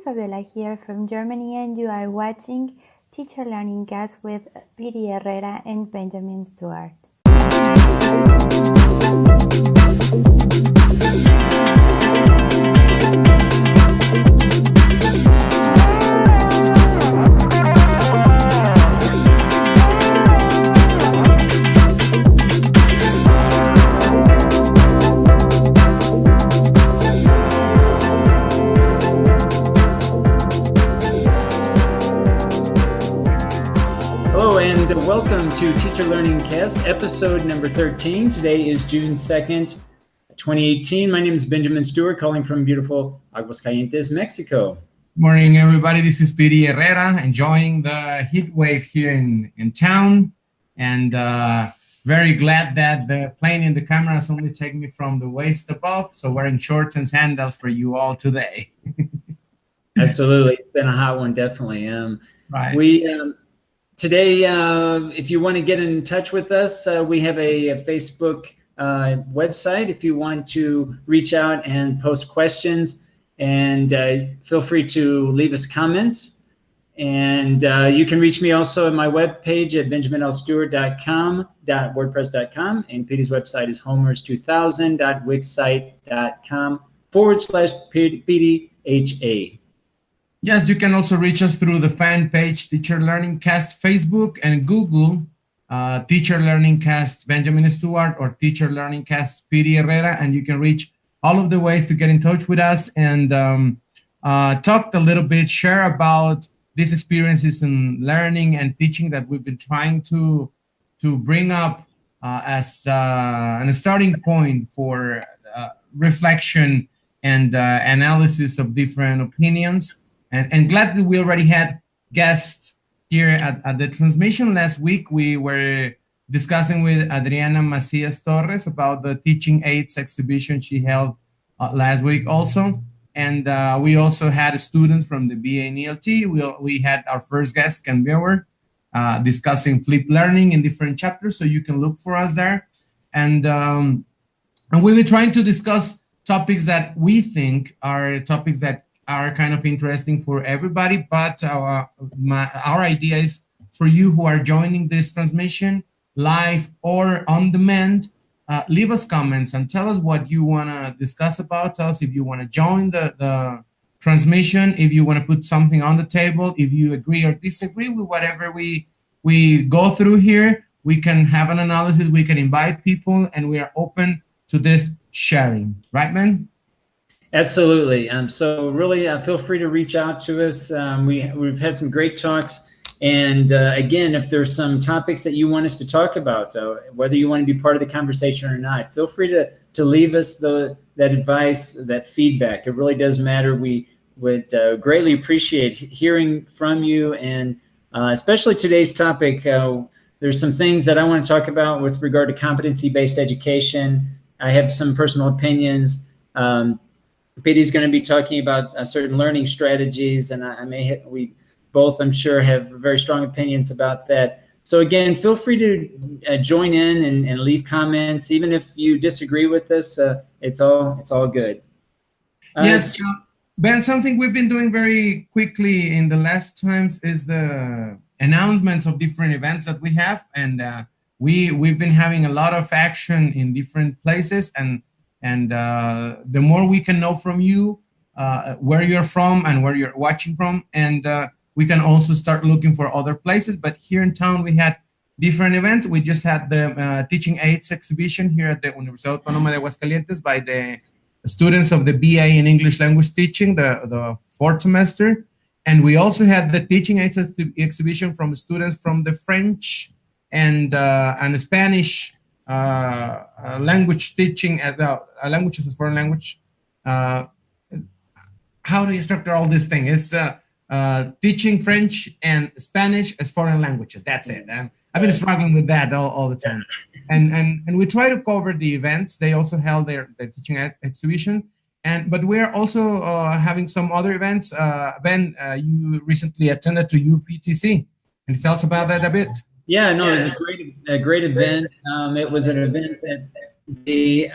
Fabiola here from Germany, and you are watching Teacher Learning Cast with Piry Herrera and Benjamin Stewart. Welcome to Teacher Learning Cast, episode number 13. Today is June 2nd, 2018. My name is Benjamin Stewart, calling from beautiful Aguascalientes, Mexico. Morning, everybody. This is Piry Herrera, enjoying the heat wave here in town, and very glad that the plane in the cameras only take me from the waist above, so wearing shorts and sandals for you all today. Absolutely. It's been a hot one, definitely. Right. Today, if you want to get in touch with us, we have a Facebook website if you want to reach out and post questions, and feel free to leave us comments. And you can reach me also at my webpage at benjaminlstewart.com.wordpress.com, and Pity's website is homers2000.wixsite.com/PDHA. Yes, you can also reach us through the fan page Teacher Learning Cast Facebook and Google, Teacher Learning Cast Benjamin Stewart or Teacher Learning Cast Piry Herrera, and you can reach all of the ways to get in touch with us and talk a little bit, share about these experiences in learning and teaching that we've been trying to bring up as a starting point for reflection and analysis of different opinions. And glad that we already had guests here at the transmission. Last week, we were discussing with Adriana Macias Torres about the Teaching Aids exhibition she held last week also. And we also had students from the BA in ELT. We had our first guest, Ken Bauer, discussing flipped learning in different chapters, so you can look for us there. And we've been trying to discuss topics that we think are topics that are kind of interesting for everybody, but our idea is for you who are joining this transmission live or on demand, leave us comments and tell us what you want to discuss about us, if you want to join the transmission, if you want to put something on the table, if you agree or disagree with whatever we go through here. We can have an analysis, we can invite people, and we are open to this sharing. Right, man? Absolutely. So really feel free to reach out to us. We've had some great talks. And again, if there's some topics that you want us to talk about, whether you want to be part of the conversation or not, feel free to leave us that advice, that feedback. It really does matter. We would greatly appreciate hearing from you. And especially today's topic, there's some things that I want to talk about with regard to competency-based education. I have some personal opinions. Pity's going to be talking about certain learning strategies, and we both, I'm sure, have very strong opinions about that. So again, feel free to join in and leave comments, even if you disagree with us. It's all good. Yes, Ben. Something we've been doing very quickly in the last times is the announcements of different events that we have, and we've been having a lot of action in different places, and the more we can know from you, where you're from and where you're watching from, and we can also start looking for other places. But here in town, we had different events. We just had the Teaching Aids exhibition here at the Universidad Autónoma de Aguascalientes by the students of the BA in English Language Teaching, the fourth semester. And we also had the Teaching Aids exhibition from students from the French and Spanish language teaching at languages as foreign language. How do you structure all this thing? It's teaching French and Spanish as foreign languages. That's it. I've been struggling with that all the time. And we try to cover the events. They also held their teaching exhibition. But we're also having some other events. Ben, you recently attended to UPTC. Can you tell us about that a bit? Yeah, no, it was a great event. It was an event that they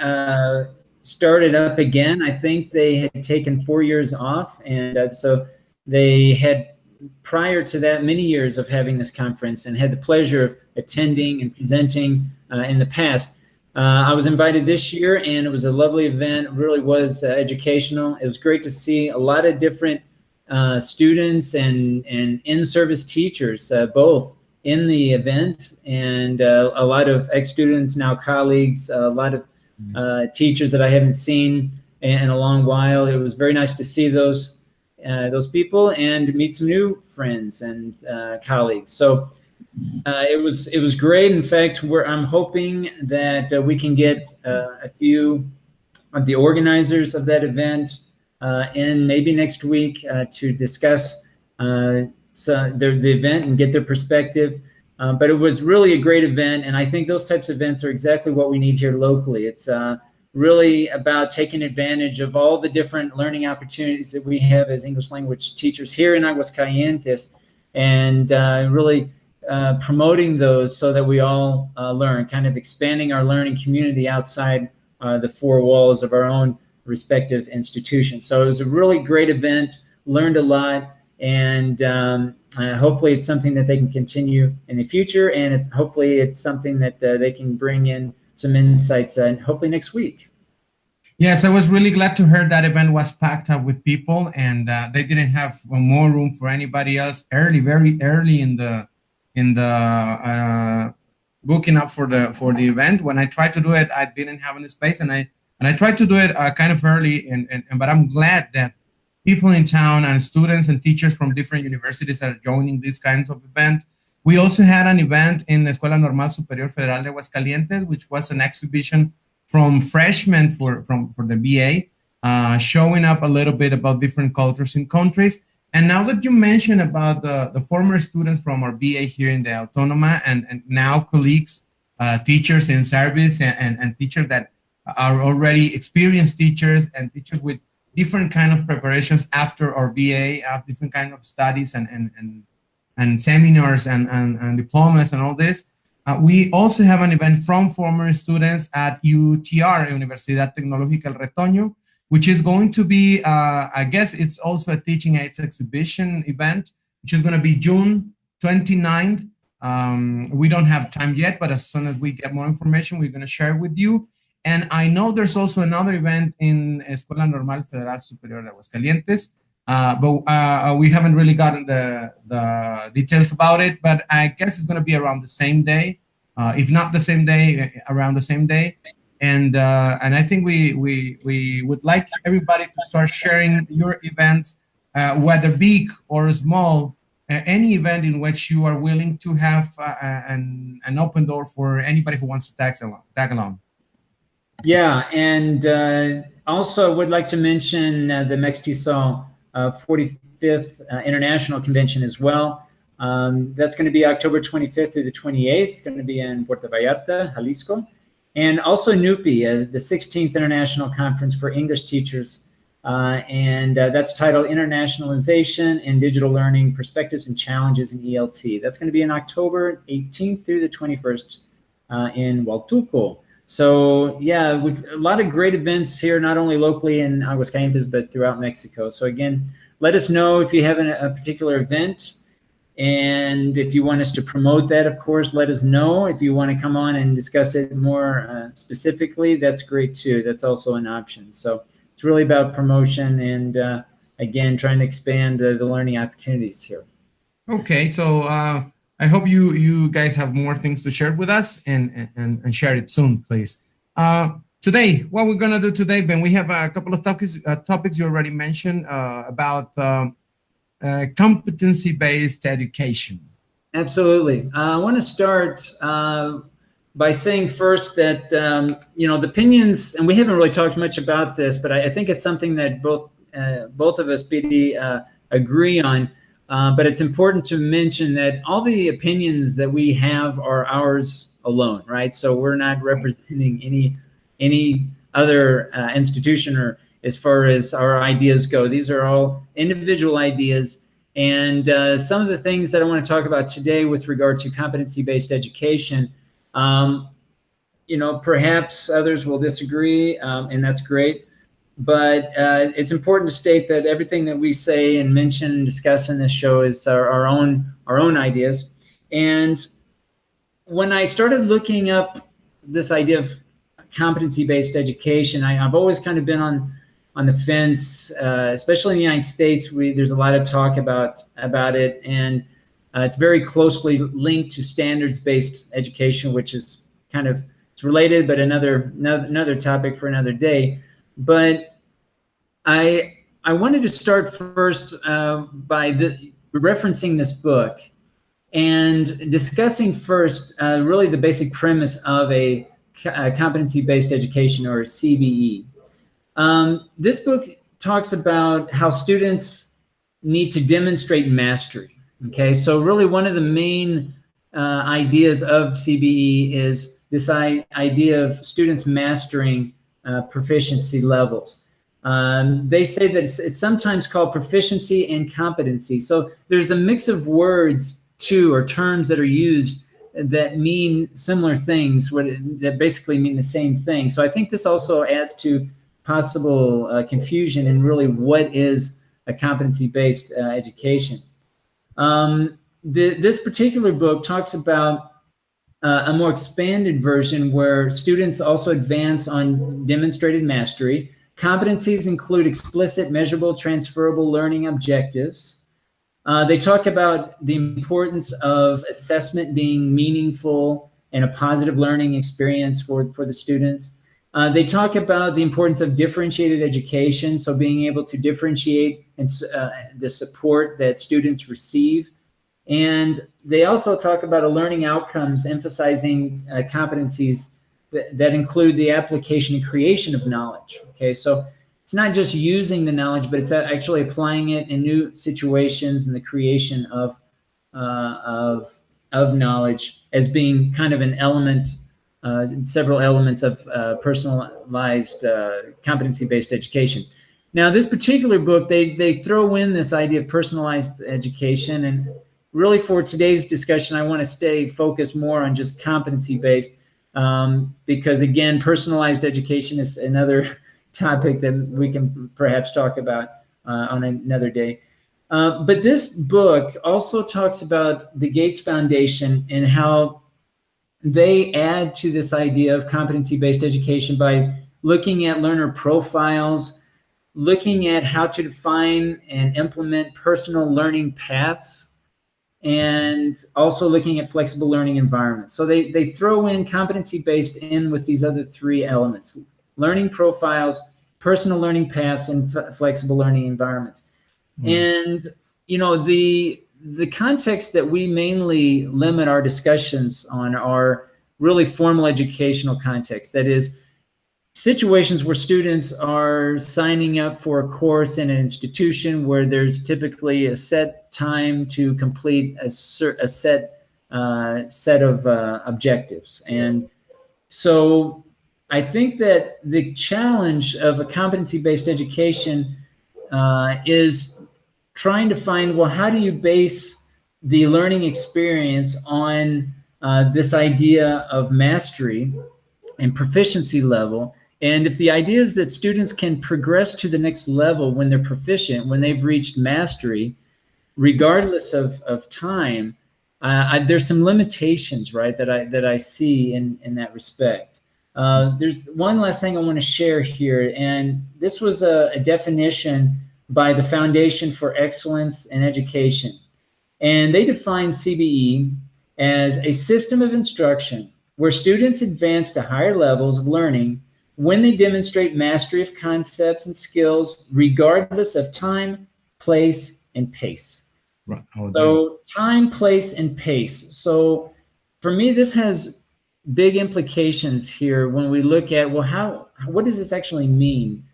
started up again. I think they had taken 4 years off, and so they had, prior to that, many years of having this conference and had the pleasure of attending and presenting in the past. I was invited this year, and it was a lovely event. It really was educational. It was great to see a lot of different students and in-service teachers, both in the event, and a lot of ex-students, now colleagues, a lot of teachers that I haven't seen in a long while. It was very nice to see those people and meet some new friends and colleagues. So it was great. In fact, I'm hoping that we can get a few of the organizers of that event in maybe next week to discuss the event and get their perspective. But it was really a great event, and I think those types of events are exactly what we need here locally. It's really about taking advantage of all the different learning opportunities that we have as English language teachers here in Aguascalientes, and really promoting those so that we all learn, kind of expanding our learning community outside the four walls of our own respective institutions. So it was a really great event, learned a lot, and hopefully it's something that they can continue in the future, and hopefully it's something that they can bring in some insights hopefully next week. Yes, I was really glad to hear that event was packed up with people, and they didn't have more room for anybody else. Very early in the booking up for the event. When I tried to do it, I didn't have any space, and I tried to do it kind of early. But I'm glad that people in town and students and teachers from different universities are joining these kinds of events. We also had an event in the Escuela Normal Superior Federal de Aguascalientes, which was an exhibition from freshmen from the BA, showing up a little bit about different cultures and countries. And now that you mentioned about the former students from our BA here in the Autónoma and now colleagues, teachers in service and teachers that are already experienced teachers and teachers with different kind of preparations after our BA, different kind of studies and seminars and diplomas and all this. We also have an event from former students at UTR, Universidad Tecnológica El Retoño, which is going to be, I guess it's also a teaching aids exhibition event, which is going to be June 29th. We don't have time yet, but as soon as we get more information, we're going to share it with you. And I know there's also another event in Escuela Normal Federal Superior de Aguascalientes, but we haven't really gotten the details about it, but I guess it's going to be around the same day, if not the same day, around the same day. And I think we would like everybody to start sharing your events, whether big or small, any event in which you are willing to have an open door for anybody who wants to tag along. Yeah, and also would like to mention the Mestizo 45th International Convention as well. That's going to be October 25th through the 28th. It's going to be in Puerto Vallarta, Jalisco. And also NUPI, the 16th International Conference for English Teachers. And that's titled Internationalization in Digital Learning, Perspectives and Challenges in ELT. That's going to be in October 18th through the 21st in Hualtuco. So yeah, we've a lot of great events here, not only locally in Aguascalientes, but throughout Mexico. So again, let us know if you have a particular event, and if you want us to promote that, of course, let us know. If you want to come on and discuss it more specifically, that's great too. That's also an option. So it's really about promotion and again, trying to expand the learning opportunities here. Okay, so I hope you guys have more things to share with us and share it soon, please. Today, what we're gonna do today, Ben, we have a couple of topics you already mentioned about competency-based education. Absolutely. I want to start by saying first that the opinions, and we haven't really talked much about this, but I think it's something that both of us, Piry, agree on. But it's important to mention that all the opinions that we have are ours alone, right? So we're not representing any other institution or as far as our ideas go. These are all individual ideas. And some of the things that I want to talk about today with regard to competency-based education, perhaps others will disagree, and that's great. but it's important to state that everything that we say and mention and discuss in this show is our own ideas. And when I started looking up this idea of competency-based education, I've always kind of been on the fence, especially in the United States. There's a lot of talk about it, and it's very closely linked to standards-based education, which is kind of, it's related, but another topic for another day. But I wanted to start first by referencing this book and discussing first really the basic premise of a competency-based education, or CBE. This book talks about how students need to demonstrate mastery. Okay, so really one of the main ideas of CBE is this idea of students mastering proficiency levels. They say that it's sometimes called proficiency and competency. So there's a mix of words too, or terms that are used that mean similar things, that basically mean the same thing. So I think this also adds to possible confusion in really what is a competency-based education. This particular book talks about a more expanded version where students also advance on demonstrated mastery. Competencies include explicit, measurable, transferable learning objectives. They talk about the importance of assessment being meaningful and a positive learning experience for the students. They talk about the importance of differentiated education, so being able to differentiate and the support that students receive. And they also talk about learning outcomes, emphasizing competencies that include the application and creation of knowledge. Okay, so it's not just using the knowledge, but it's actually applying it in new situations and the creation of knowledge as being kind of an element, several elements of personalized competency-based education. Now, this particular book, they throw in this idea of personalized education, and really for today's discussion, I want to stay focused more on just competency-based, because again, personalized education is another topic that we can perhaps talk about on another day. But this book also talks about the Gates Foundation and how they add to this idea of competency-based education by looking at learner profiles, looking at how to define and implement personal learning paths, and also looking at flexible learning environments. So they throw in competency-based in with these other three elements: learning profiles, personal learning paths, and flexible learning environments. And you know, the context that we mainly limit our discussions on are really formal educational context. That is, situations where students are signing up for a course in an institution where there's typically a set time to complete a set of objectives. And so I think that the challenge of a competency-based education is trying to find, well, how do you base the learning experience on this idea of mastery and proficiency level? And if the idea is that students can progress to the next level when they're proficient, when they've reached mastery, regardless of time, there's some limitations, right, that I see in that respect. There's one last thing I want to share here, and this was a definition by the Foundation for Excellence in Education. And they define CBE as a system of instruction where students advance to higher levels of learning when they demonstrate mastery of concepts and skills, regardless of time, place, and pace. Right. So time, place, and pace. So for me, this has big implications here when we look at, well, what does this actually mean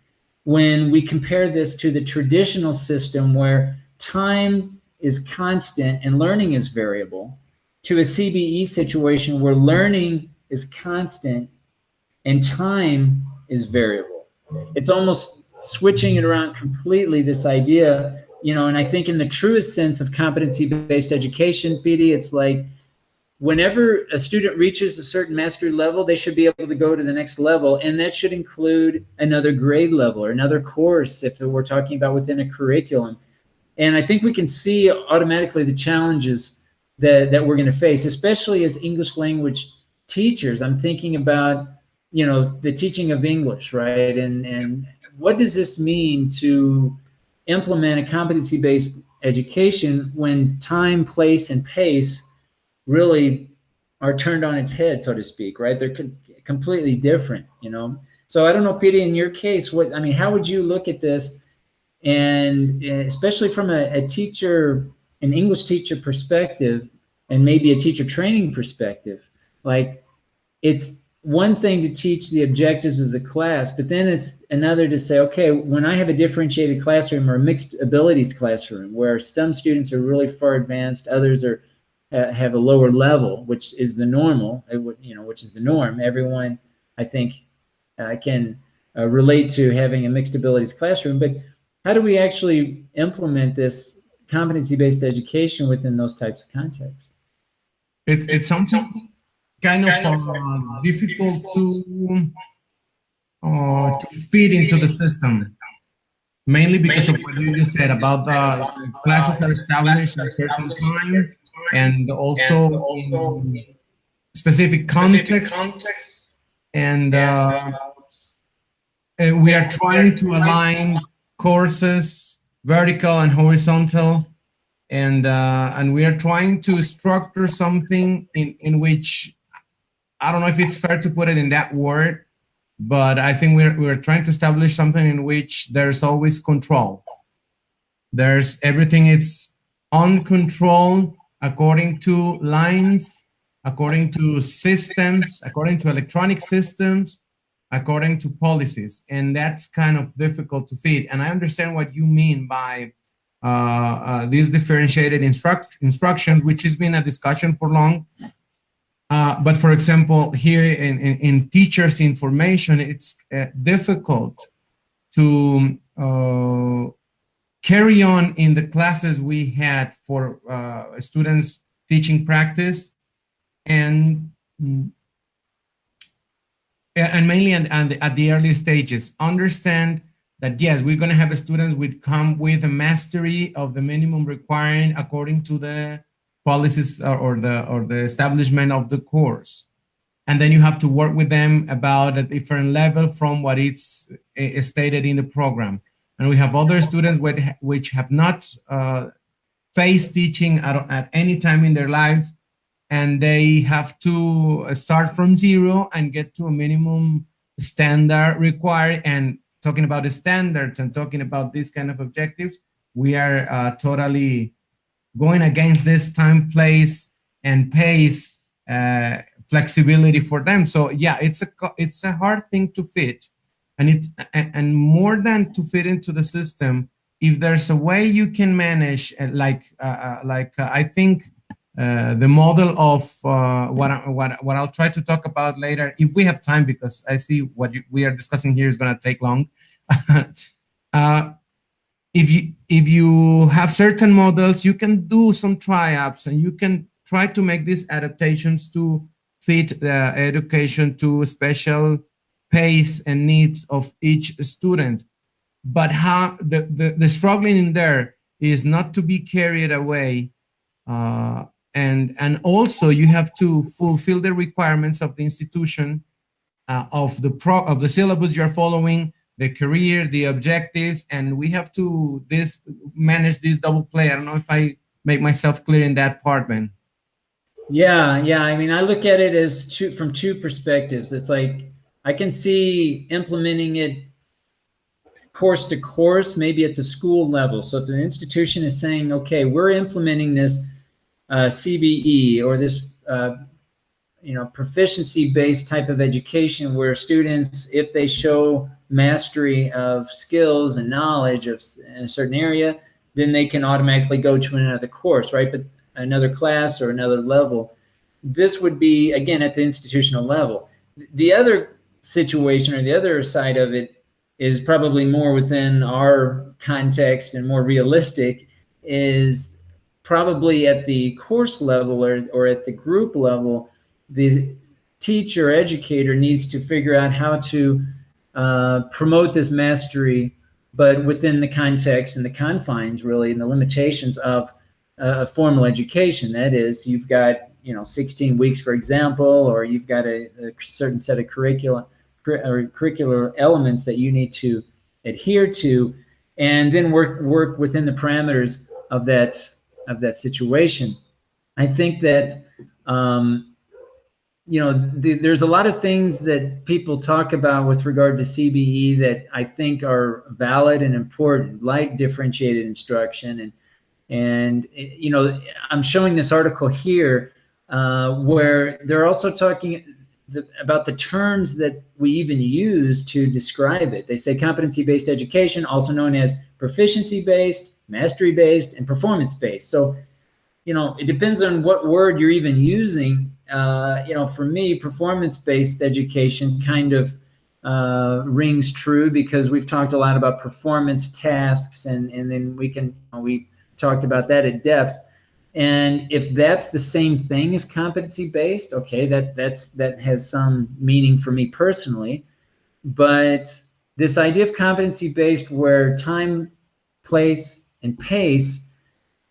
when we compare this to the traditional system where time is constant and learning is variable, to a CBE situation where learning is constant and time is variable. It's almost switching it around completely, this idea, you know, and I think in the truest sense of competency-based education, PD, it's like whenever a student reaches a certain mastery level, they should be able to go to the next level, and that should include another grade level or another course if we're talking about within a curriculum. And I think we can see automatically the challenges that we're going to face, especially as English language teachers. I'm thinking about, you know, the teaching of English, right? And what does this mean to implement a competency-based education when time, place, and pace really are turned on its head, so to speak, right? They're completely different, you know? So I don't know, Piry, in your case, what, I mean, how would you look at this? And especially from a teacher, an English teacher perspective, and maybe a teacher training perspective, like, it's one thing to teach the objectives of the class, but then it's another to say, okay, when I have a differentiated classroom or a mixed abilities classroom where some students are really far advanced, others are have a lower level, which is the normal, you know, which is the norm. Everyone, I think, can relate to having a mixed abilities classroom, but how do we actually implement this competency-based education within those types of contexts? It's something kind of difficult to fit into the system, mainly because of what you just said about the classes are established at a certain time, and also in specific context, and we are trying to align courses vertical and horizontal, and we are trying to structure something in which, I don't know if it's fair to put it in that word, but I think we're trying to establish something in which there's always control. There's everything, it's on control according to lines, according to systems, according to electronic systems, according to policies, and that's kind of difficult to fit. And I understand what you mean by these differentiated instructions, which has been a discussion for long. But for example, here in teachers' information, it's difficult to carry on in the classes we had for students teaching practice, and mainly at the early stages. Understand that yes, we're going to have students come with a mastery of the minimum requiring according to the policies or the establishment of the course, and then you have to work with them about a different level from what it's stated in the program. And we have other students which have not faced teaching at any time in their lives, and they have to start from zero and get to a minimum standard required. And talking about the standards and talking about these kind of objectives, we are totally going against this time, place, and pace flexibility for them. So yeah, it's a hard thing to fit, and more than to fit into the system, if there's a way you can manage, I think the model of what I'll try to talk about later, if we have time, because I see what we are discussing here is going to take long. If you have certain models, you can do some try-ups, and you can try to make these adaptations to fit the education to special pace and needs of each student. But how the struggling in there is not to be carried away, and also you have to fulfill the requirements of the institution, of the syllabus you're following, the career, the objectives, and we have to manage this double play. I don't know if I make myself clear in that part, man. Yeah. I mean, I look at it as from two perspectives. It's like I can see implementing it course to course, maybe at the school level. So if an institution is saying, okay, we're implementing this CBE or this proficiency-based type of education where students, if they show mastery of skills and knowledge in a certain area, then they can automatically go to another course, right? But another class or another level. This would be, again, at the institutional level. The other situation, or the other side of it, is probably more within our context and more realistic, is probably at the course level or at the group level, the teacher educator needs to figure out how to promote this mastery, but within the context and the confines, really, and the limitations of formal education. That is, you've got 16 weeks, for example, or you've got a certain set of curricular elements that you need to adhere to, and then work within the parameters of that situation. I think that there's a lot of things that people talk about with regard to CBE that I think are valid and important, like differentiated instruction, and I'm showing this article here where they're also talking about the terms that we even use to describe it. They say competency-based education, also known as proficiency-based, mastery-based, and performance-based. So, it depends on what word you're even using. For me, performance-based education kind of rings true because we've talked a lot about performance tasks, and then we talked about that at depth. And if that's the same thing as competency-based, okay, that has some meaning for me personally. But this idea of competency-based, where time, place, and pace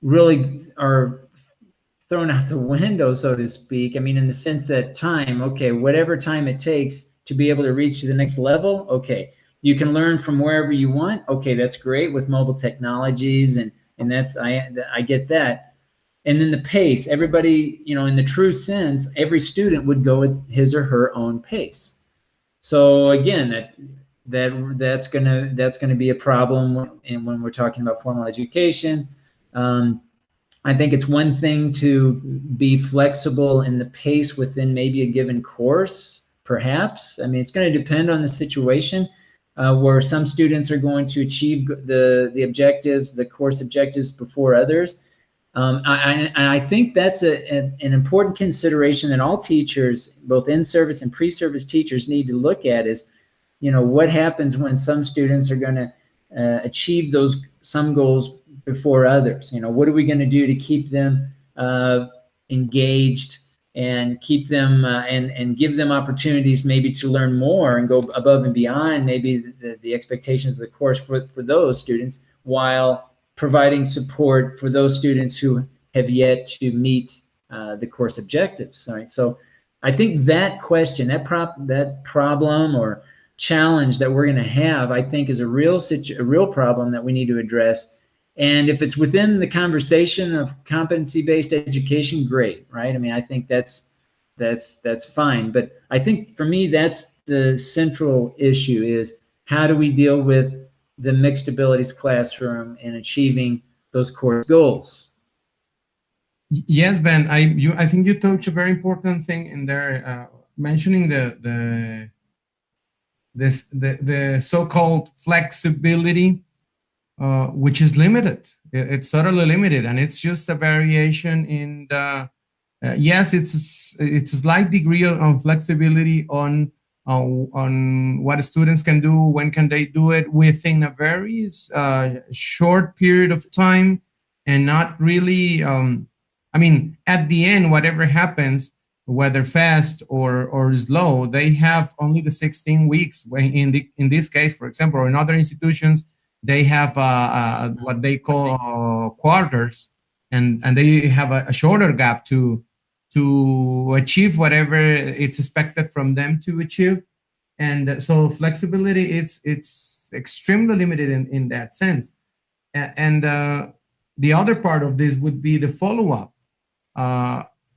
really are thrown out the window, so to speak. I mean, in the sense that time, okay, whatever time it takes to be able to reach to the next level, okay, you can learn from wherever you want. Okay, that's great with mobile technologies, and that's I get that. And then the pace, everybody, in the true sense, every student would go with his or her own pace. So again, that's gonna be a problem when we're talking about formal education. I think it's one thing to be flexible in the pace within maybe a given course, perhaps. I mean, it's going to depend on the situation, where some students are going to achieve the objectives, the course objectives, before others. I think that's an important consideration that all teachers, both in-service and pre-service teachers, need to look at is, what happens when some students are going to achieve some goals before others. What are we going to do to keep them engaged and keep them and give them opportunities maybe to learn more and go above and beyond maybe the expectations of the course for those students, while providing support for those students who have yet to meet the course objectives. Right? So I think that question, that problem or challenge that we're going to have, I think is a real problem that we need to address. And if it's within the conversation of competency-based education, great, right? I mean, I think that's fine. But I think for me, that's the central issue: is how do we deal with the mixed abilities classroom and achieving those course goals? Yes, Ben, I think you touched a very important thing in there, mentioning the so-called flexibility, which is limited. It's totally limited, and it's just a variation in the. Yes, it's a slight degree of flexibility on what students can do, when can they do it, within a very short period of time, and not really. I mean, at the end, whatever happens, whether fast or slow, they have only the 16 weeks. When in this case, for example, or in other institutions, they have what they call quarters, and they have a shorter gap to achieve whatever it's expected from them to achieve. And so flexibility, it's extremely limited in that sense. And the other part of this would be the follow-up.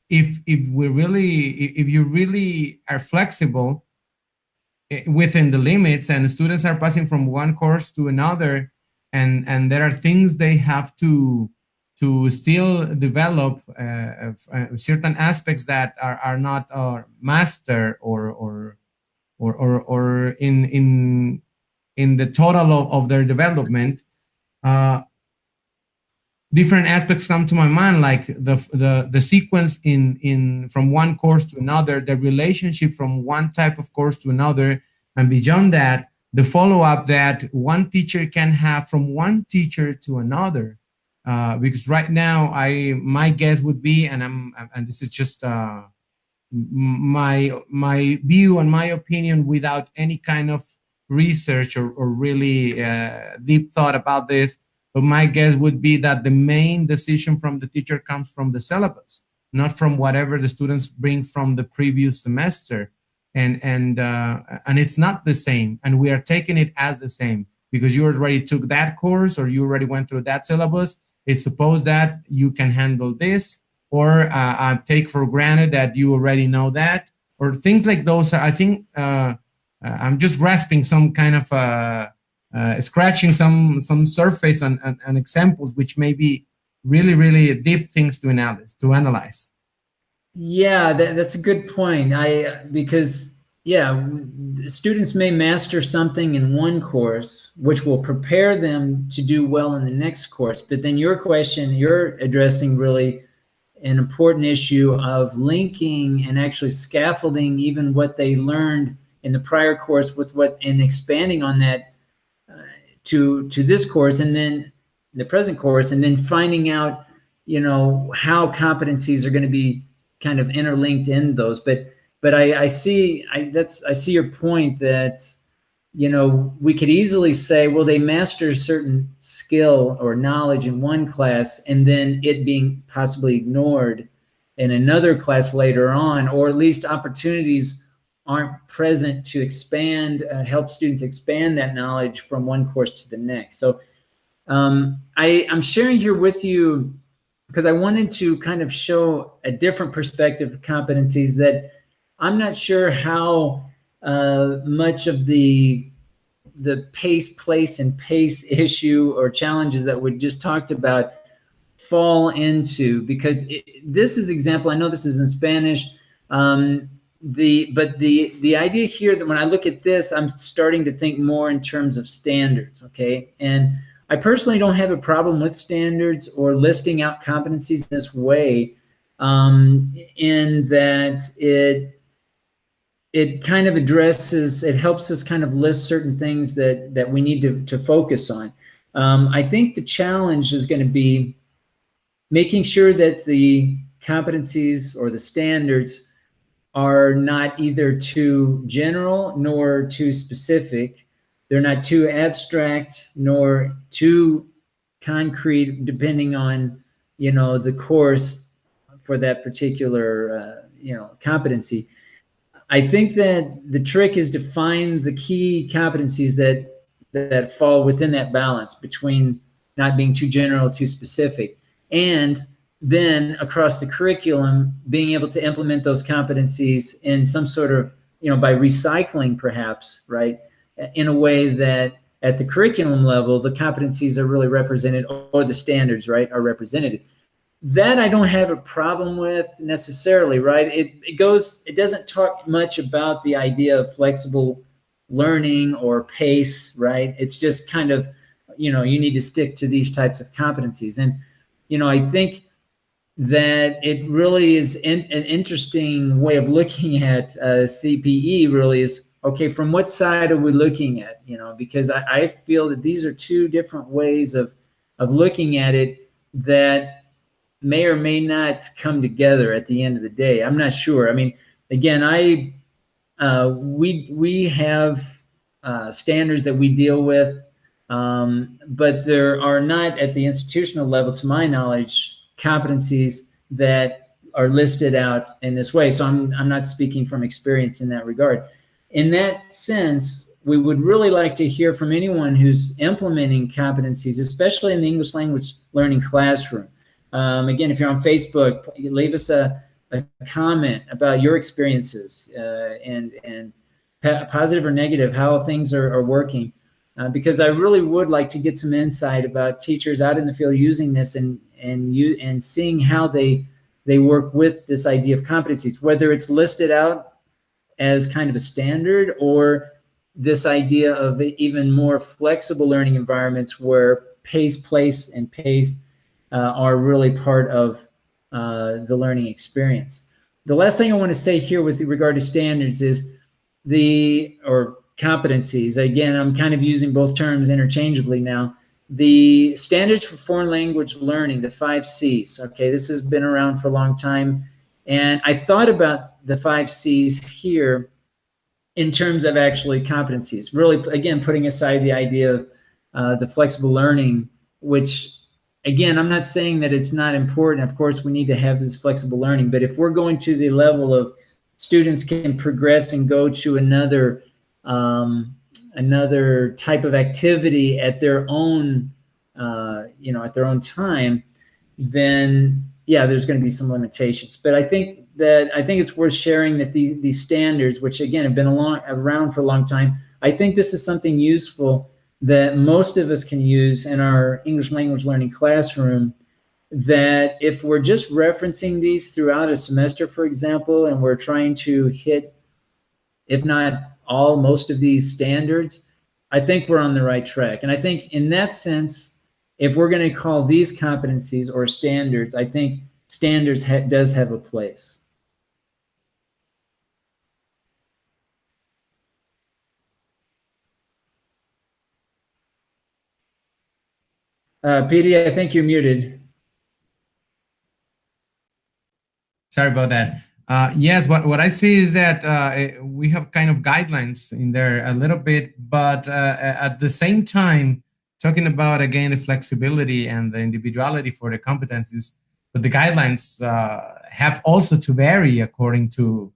If you really are flexible within the limits, and students are passing from one course to another, and there are things they have to still develop, certain aspects that are not mastered or in the total of their development. Different aspects come to my mind, like the sequence in from one course to another, the relationship from one type of course to another, and beyond that, the follow-up that one teacher can have from one teacher to another. Because right now, my guess would be, and this is just my view and my opinion without any kind of research or really deep thought about this, but my guess would be that the main decision from the teacher comes from the syllabus, not from whatever the students bring from the previous semester. And it's not the same, and we are taking it as the same because you already took that course or you already went through that syllabus. It's supposed that you can handle this, or take for granted that you already know that, or things like those. I think I'm just grasping some kind of scratching some surface and examples, which may be really, really deep things to analyze. Yeah, that's a good point. Because yeah, students may master something in one course, which will prepare them to do well in the next course. But then your question, you're addressing really an important issue of linking and actually scaffolding even what they learned in the prior course with what, and expanding on that to this course, and then the present course, and then finding out, you know, how competencies are going to be kind of interlinked in those. But I see your point that, you know, we could easily say, well, they master a certain skill or knowledge in one class and then it being possibly ignored in another class later on, or at least opportunities aren't present to expand, help students expand that knowledge from one course to the next. So I'm sharing here with you because I wanted to kind of show a different perspective of competencies that I'm not sure how much of the pace, place, and pace issue or challenges that we just talked about fall into, because this is example. I know this is in Spanish. But the idea here that when I look at this, I'm starting to think more in terms of standards. Okay, and I personally don't have a problem with standards or listing out competencies in this way, in that it kind of addresses, it helps us kind of list certain things that we need to focus on. I think the challenge is going to be making sure that the competencies or the standards are not either too general nor too specific. They're not too abstract nor too concrete, depending on, you know, the course for that particular you know, competency. I think that the trick is to find the key competencies that fall within that balance between not being too general, too specific, and then across the curriculum, being able to implement those competencies in some sort of, you know, by recycling perhaps, right, in a way that at the curriculum level, the competencies are really represented, or the standards, right, are represented. That I don't have a problem with necessarily, right? It doesn't talk much about the idea of flexible learning or pace, right? It's just kind of, you know, you need to stick to these types of competencies. And, you know, I think that it really is an interesting way of looking at CPE really is, okay, from what side are we looking at, you know, because I feel that these are two different ways of looking at it that may or may not come together at the end of the day. I'm not sure. I mean, again, we have standards that we deal with, but there are not at the institutional level, to my knowledge, competencies that are listed out in this way. So I'm not speaking from experience in that regard. In that sense, we would really like to hear from anyone who's implementing competencies, especially in the English language learning classroom. Again, if you're on Facebook, leave us a comment about your experiences, and positive or negative, how things are working. Because I really would like to get some insight about teachers out in the field using this and seeing how they work with this idea of competencies, whether it's listed out as kind of a standard, or this idea of even more flexible learning environments where pace, place, and pace are really part of the learning experience. The last thing I want to say here with regard to standards is or competencies. Again, I'm kind of using both terms interchangeably now. the standards for foreign language learning, the 5 C's. Okay, this has been around for a long time, and I thought about the 5 C's here in terms of actually competencies. Really, again, putting aside the idea of the flexible learning, which, again, I'm not saying that it's not important. Of course, we need to have this flexible learning, but if we're going to the level of students can progress and go to another type of activity at their own, at their own time, then yeah, there's going to be some limitations. But I think it's worth sharing that these standards, which again have been around for a long time, I think this is something useful that most of us can use in our English language learning classroom, that if we're just referencing these throughout a semester, for example, and we're trying to hit, if not most of these standards, I think we're on the right track. And I think in that sense, if we're going to call these competencies or standards, I think standards does have a place. Piry, I think you're muted. Sorry about that. Yes, what I see is that we have kind of guidelines in there a little bit, but at the same time, talking about, again, the flexibility and the individuality for the competencies, but the guidelines have also to vary according to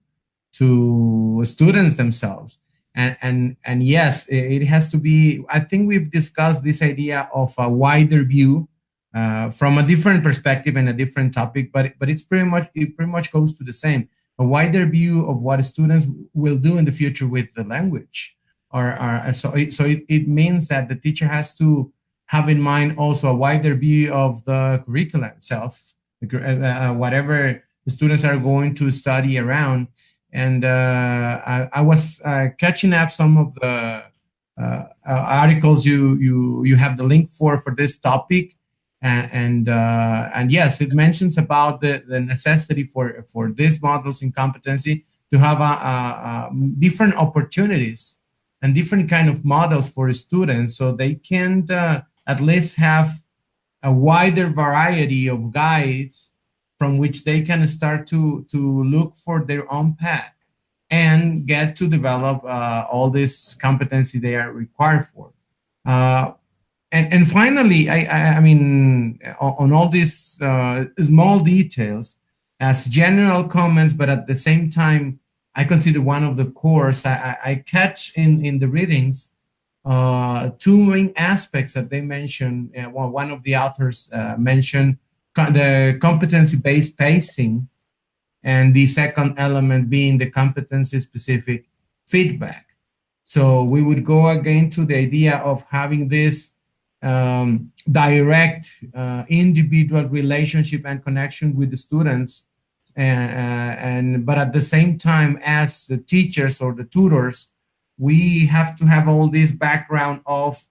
students themselves. And yes, it has to be, I think we've discussed this idea of a wider view from a different perspective and a different topic, but it pretty much goes to the same. A wider view of what students will do in the future with the language. So it means that the teacher has to have in mind also a wider view of the curriculum itself, whatever the students are going to study around. And I was catching up some of the articles you have the link for this topic. And yes, it mentions about the necessity for these models in competency to have different opportunities and different kind of models for students, so they can at least have a wider variety of guides from which they can start to look for their own path and get to develop all this competency they are required for. And finally, I mean, on all these small details, as general comments, but at the same time, I consider one of the cores, I catch in the readings two main aspects that they mention. One of the authors mentioned the competency-based pacing, and the second element being the competency-specific feedback. So we would go again to the idea of having this direct individual relationship and connection with the students, but at the same time, as the teachers or the tutors, we have to have all this background of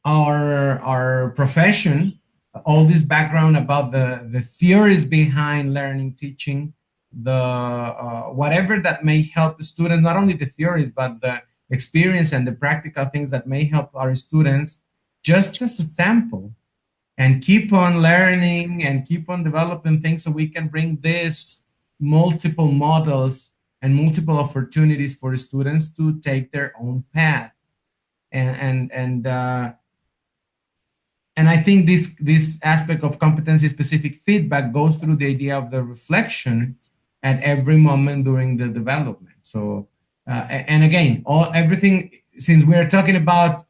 our profession, all this background about the theories behind learning, teaching, whatever that may help the students, not only the theories, but the experience and the practical things that may help our students, just as a sample, and keep on learning and keep on developing things so we can bring this multiple models and multiple opportunities for students to take their own path. And I think this aspect of competency-specific feedback goes through the idea of the reflection at every moment during the development. So, and again, everything, since we're talking about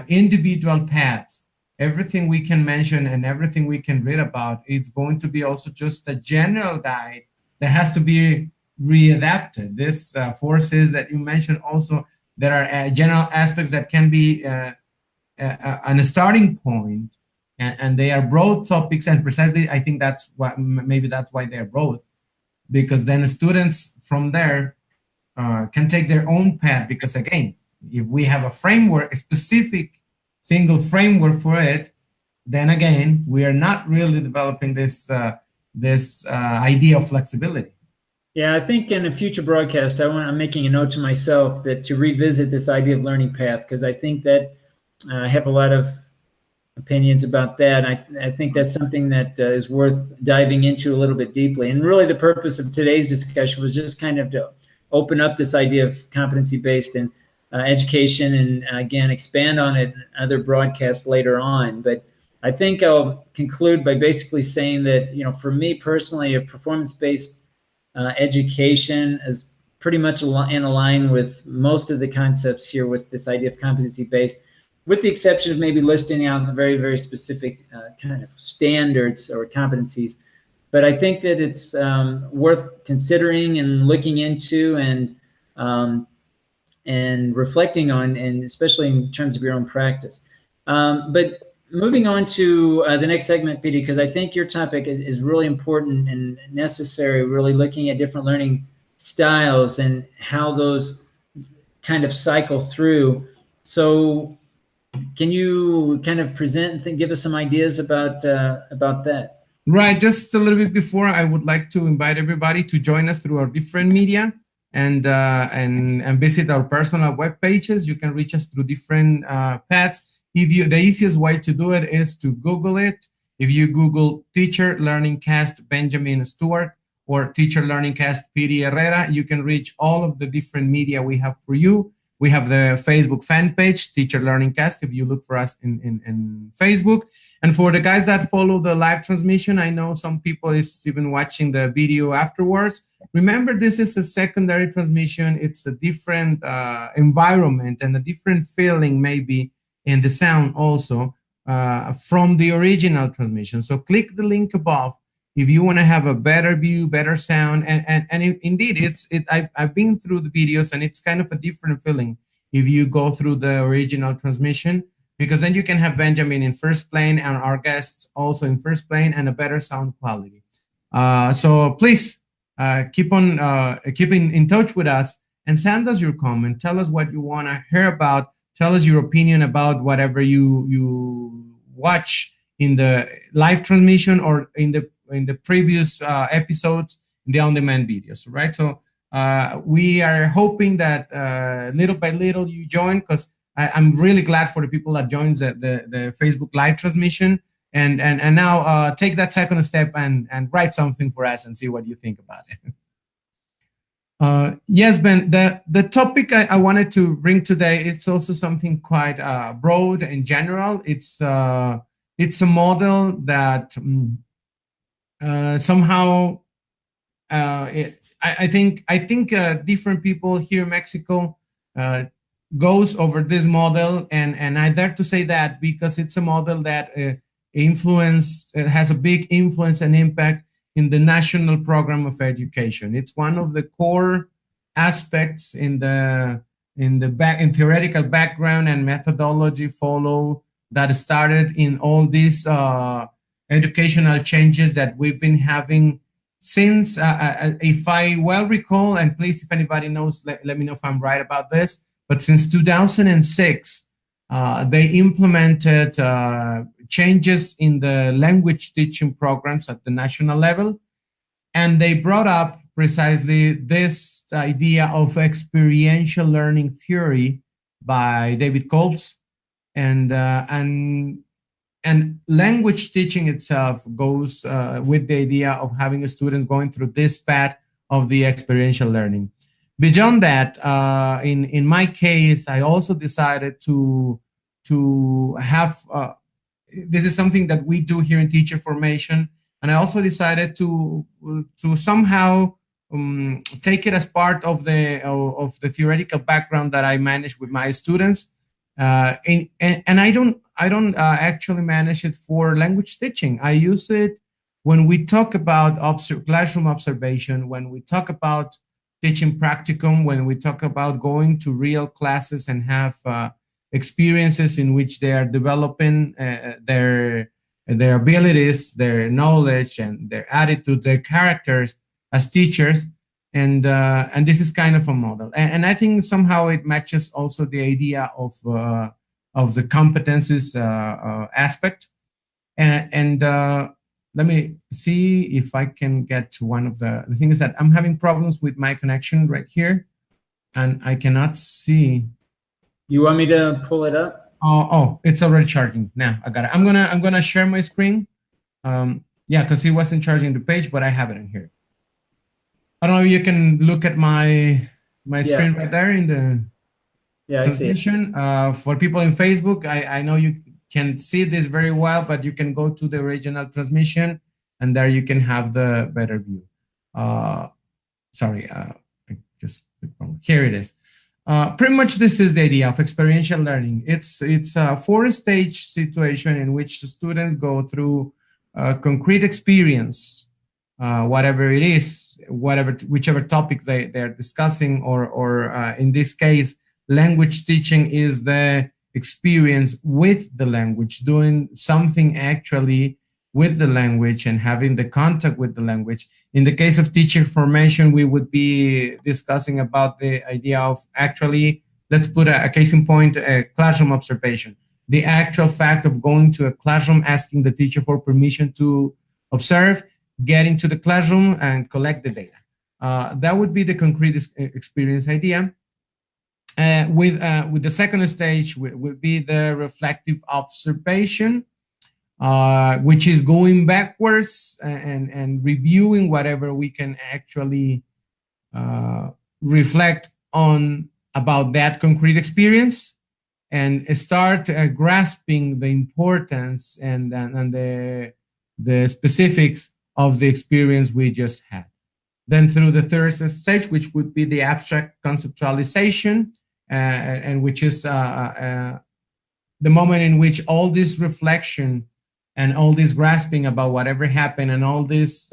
individual paths, everything we can mention and everything we can read about, it's going to be also just a general guide that has to be readapted. This forces that you mentioned also, there are general aspects that can be a starting point, and they are broad topics, and precisely I think that's why, maybe that's why they're broad, because then students from there can take their own path, because again, if we have a framework, a specific single framework for it, then again, we are not really developing this idea of flexibility. Yeah, I think in a future broadcast, I'm making a note to myself that to revisit this idea of learning path, because I think that I have a lot of opinions about that. I think that's something that is worth diving into a little bit deeply. And really the purpose of today's discussion was just kind of to open up this idea of competency-based and education, and again, expand on it in other broadcasts later on. But I think I'll conclude by basically saying that, you know, for me personally, a performance-based education is pretty much in line with most of the concepts here with this idea of competency-based, with the exception of maybe listing out the very, very specific kind of standards or competencies. But I think that it's worth considering and looking into and reflecting on, and especially in terms of your own practice. But moving on to the next segment, Piry, because I think your topic is really important and necessary, really looking at different learning styles and how those kind of cycle through. So can you kind of present and give us some ideas about that? Right. Just a little bit before, I would like to invite everybody to join us through our different media and visit our personal web pages. You can reach us through different paths. The easiest way to do it is to Google it. If you Google Teacher Learning Cast Benjamin Stewart or Teacher Learning Cast Piry Herrera, you can reach all of the different media we have for you. We have the Facebook fan page, Teacher Learning Cast, if you look for us in Facebook. And for the guys that follow the live transmission, I know some people is even watching the video afterwards. Remember, this is a secondary transmission. It's a different environment and a different feeling maybe in the sound also from the original transmission. So click the link above if you want to have a better view, better sound, and indeed, I've been through the videos, and it's kind of a different feeling if you go through the original transmission, because then you can have Benjamin in first plane and our guests also in first plane and a better sound quality. So please keep in touch with us and send us your comment. Tell us what you want to hear about. Tell us your opinion about whatever you watch in the live transmission or in the previous episodes, the on-demand videos, right? So we are hoping that little by little you join, because I'm really glad for the people that joined the Facebook live transmission, and now take that second step and write something for us and see what you think about it. Yes, Ben, the topic I wanted to bring today, it's also something quite broad and general. It's a model that somehow I think different people here in Mexico goes over this model, and I dare to say that because it's a model that has a big influence and impact in the national program of education. It's one of the core aspects in theoretical background and methodology follow that started in all these educational changes that we've been having since, if I well recall, and please, if anybody knows, let me know if I'm right about this, but since 2006, they implemented changes in the language teaching programs at the national level, and they brought up precisely this idea of experiential learning theory by David Kolb's, and language teaching itself goes with the idea of having a student going through this path of the experiential learning. Beyond that, in my case, I also decided to have, this is something that we do here in teacher formation, and I also decided to somehow take it as part of the theoretical background that I manage with my students. And I don't actually manage it for language teaching. I use it when we talk about classroom observation, when we talk about teaching practicum, when we talk about going to real classes and have experiences in which they are developing their abilities, their knowledge, and their attitudes, their characters as teachers. And this is kind of a model, and I think somehow it matches also the idea of the competencies aspect. And let me see if I can get to one of the things that I'm having problems with my connection right here, and I cannot see. You want me to pull it up? Oh, it's already charging now. I got it. I'm gonna share my screen. Yeah, because it wasn't charging the page, but I have it in here. I don't know if you can look at my screen right there in the I see it. transmission. For people in Facebook, I know you can see this very well, but you can go to the original transmission, and there you can have the better view. Sorry, I just clicked wrong. Here it is. Pretty much this is the idea of experiential learning. It's a four-stage situation in which the students go through a concrete experience, whatever it is, whichever topic they're discussing, or in this case, language teaching is the experience with the language, doing something actually with the language and having the contact with the language. In the case of teacher formation, we would be discussing about the idea of actually, let's put a case in point, a classroom observation. The actual fact of going to a classroom, asking the teacher for permission to observe, getting to the classroom and collect the data. That would be the concrete experience idea. With the second stage would be the reflective observation, which is going backwards and reviewing whatever we can actually reflect on about that concrete experience, and start grasping the importance and the specifics of the experience we just had. Then through the third stage, which would be the abstract conceptualization, and which is the moment in which all this reflection and all this grasping about whatever happened and all this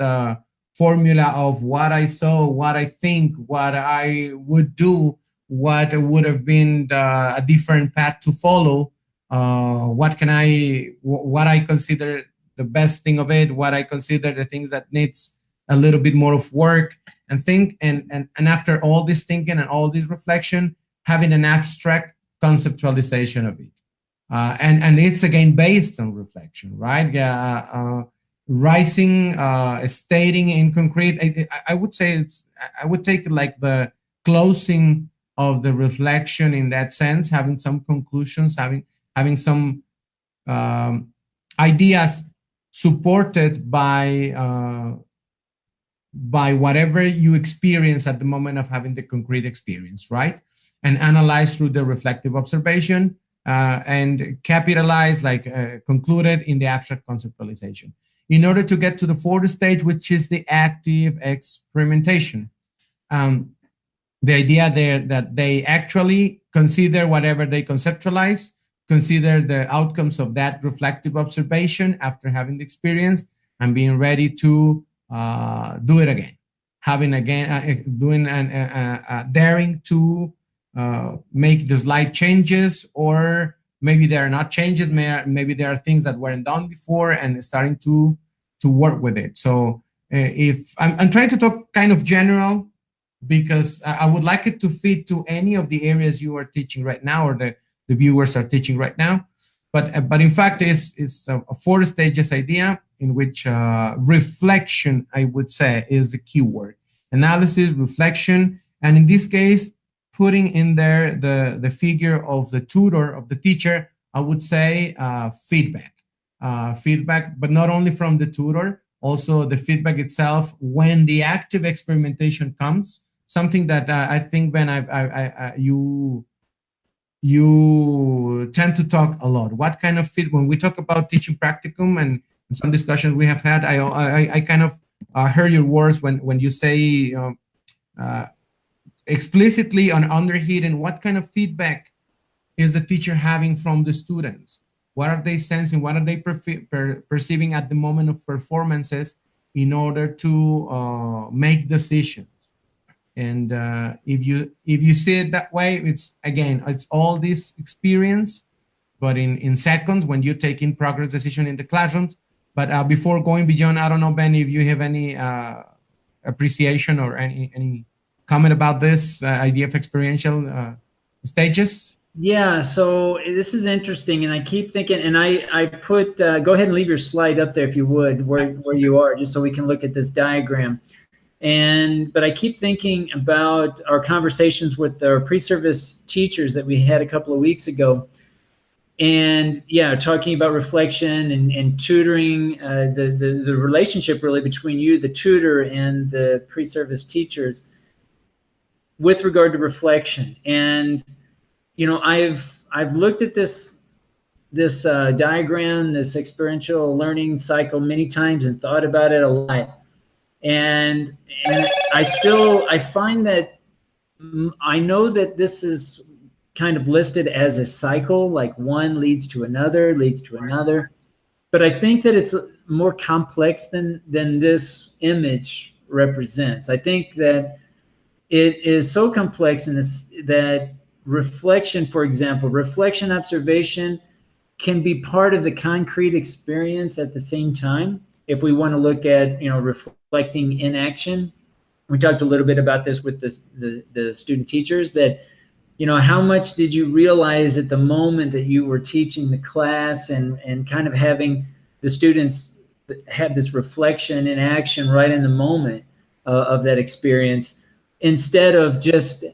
formula of what I saw, what I think, what I would do, what would have been a different path to follow, what I consider the best thing of it, what I consider the things that needs a little bit more of work, and think, and after all this thinking and all this reflection, having an abstract conceptualization of it. And it's again based on reflection, right? Rising, stating in concrete. I would say I would take it like the closing of the reflection in that sense, having some conclusions, having some ideas supported by whatever you experience at the moment of having the concrete experience, right? And analyze through the reflective observation, and capitalize, concluded in the abstract conceptualization, in order to get to the fourth stage, which is the active experimentation. The idea there that they actually consider whatever they conceptualize, consider the outcomes of that reflective observation after having the experience, and being ready to do it again, having again, daring to make the slight changes, or maybe there are not changes, maybe there are things that weren't done before, and starting to work with it. So if I'm trying to talk kind of general, because I would like it to fit to any of the areas you are teaching right now, or the viewers are teaching right now. But in fact, it's a four stages idea in which reflection, I would say, is the key word. Analysis, reflection, and in this case, putting in there the figure of the tutor, of the teacher, I would say feedback. Feedback, but not only from the tutor, also the feedback itself when the active experimentation comes, something that I think, Ben, you tend to talk a lot. What kind of feedback, when we talk about teaching practicum and some discussions we have had, I kind of heard your words when you say explicitly on underhidden, what kind of feedback is the teacher having from the students? What are they sensing? What are they perceiving at the moment of performances in order to make decisions? And if you see it that way, it's all this experience, but in seconds when you take in progress decision in the classrooms. But before going beyond, I don't know, Ben, if you have any appreciation or any comment about this idea of experiential stages? Yeah, so this is interesting, and I keep thinking, and I put, go ahead and leave your slide up there if you would, where you are, just so we can look at this diagram. But I keep thinking about our conversations with our pre-service teachers that we had a couple of weeks ago. And yeah, talking about reflection and tutoring, the relationship really between you, the tutor, and the pre-service teachers with regard to reflection. And you know, I've looked at this diagram, this experiential learning cycle many times and thought about it a lot. And I find that I know that this is kind of listed as a cycle, like one leads to another, but I think that it's more complex than this image represents. I think that it is so complex in this, that reflection, for example, reflection observation can be part of the concrete experience at the same time. If we want to look at, you know, reflecting in action, we talked a little bit about this with the student teachers, that, you know, how much did you realize at the moment that you were teaching the class, and kind of having the students have this reflection in action right in the moment of that experience, instead of just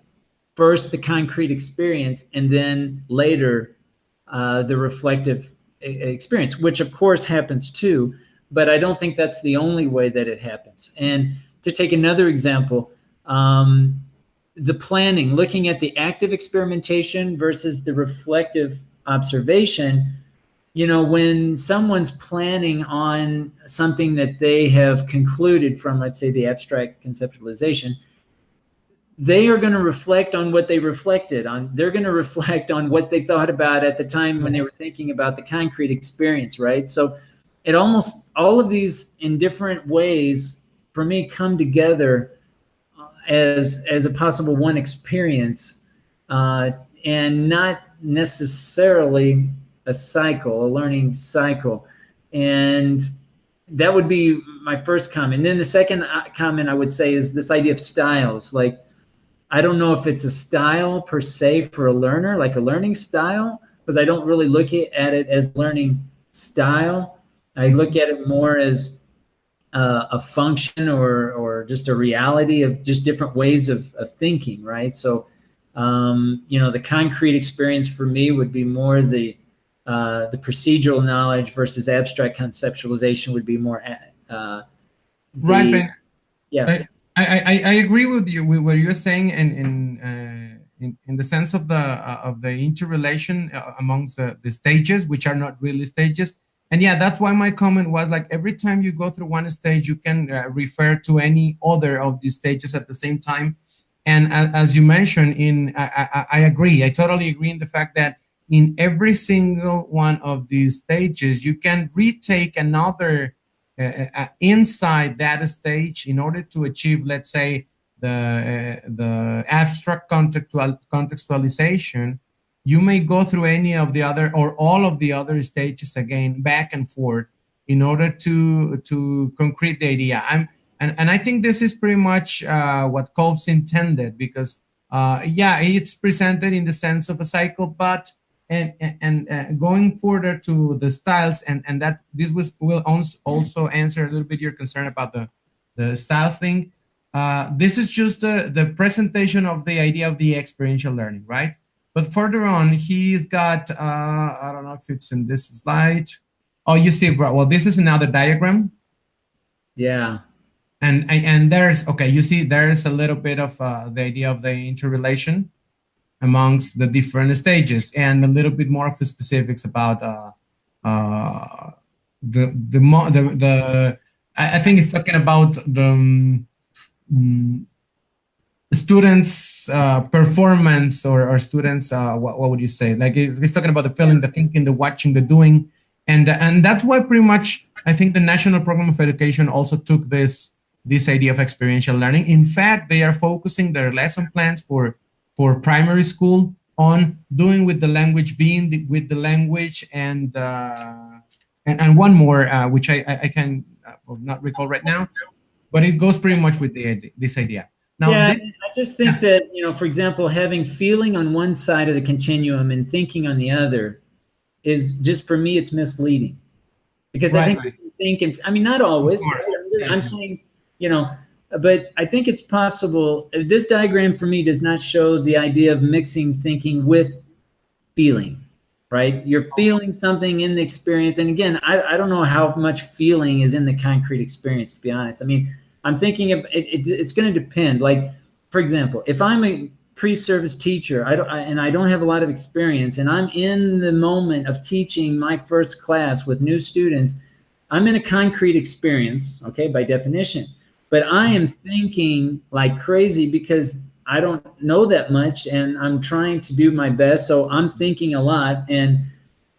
first the concrete experience and then later the reflective experience, which of course happens too, but I don't think that's the only way that it happens. And to take another example, the planning, looking at the active experimentation versus the reflective observation, you know, when someone's planning on something that they have concluded from, let's say, the abstract conceptualization, they are going to reflect on what they reflected on. They're going to reflect on what they thought about at the time when they were thinking about the concrete experience, right? So it almost, all of these in different ways for me come together as a possible one experience, and not necessarily a cycle, a learning cycle. And that would be my first comment. And then the second comment I would say is this idea of styles. Like, I don't know if it's a style per se for a learner, like a learning style, because I don't really look at it as learning style. I look at it more as a function or just a reality of just different ways of thinking, right? So, you know, the concrete experience for me would be more the procedural knowledge versus abstract conceptualization would be more Right, Ben. yeah. I agree with you with what you're saying, in the sense of the interrelation amongst the stages, which are not really stages. And yeah, that's why my comment was like, every time you go through one stage, you can refer to any other of these stages at the same time. And as you mentioned, I agree. I totally agree in the fact that in every single one of these stages, you can retake another inside that stage in order to achieve, let's say, the abstract contextualization. You may go through any of the other or all of the other stages again, back and forth, in order to concrete the idea. And I think this is pretty much what Kolb's intended, because yeah, it's presented in the sense of a cycle, but and going further to the styles, and that this will also answer a little bit your concern about the styles thing. This is just the presentation of the idea of the experiential learning, right? But further on, he's got, I don't know if it's in this slide. Oh, you see, well, this is another diagram. Yeah. And there's, okay, you see, there's a little bit of the idea of the interrelation amongst the different stages, and a little bit more of the specifics about I think it's talking about the students' performance, or students, what would you say? Like, he's talking about the feeling, the thinking, the watching, the doing, and that's why pretty much I think the National Program of Education also took this idea of experiential learning. In fact, they are focusing their lesson plans for primary school on doing with the language, being with the language, and one more, which I can not recall right now, but it goes pretty much with this idea. Now, yeah, I just think that, you know, for example, having feeling on one side of the continuum and thinking on the other is just, for me, it's misleading, because I think people think, and I mean, not always. I'm saying, you know, but I think it's possible. This diagram for me does not show the idea of mixing thinking with feeling. right? You're feeling something in the experience. And again, I don't know how much feeling is in the concrete experience, to be honest. I mean, I'm thinking of it's going to depend. Like, for example, if I'm a pre-service teacher, and I don't have a lot of experience, and I'm in the moment of teaching my first class with new students, I'm in a concrete experience, okay, by definition. But I am thinking like crazy because I don't know that much, and I'm trying to do my best. So I'm thinking a lot, and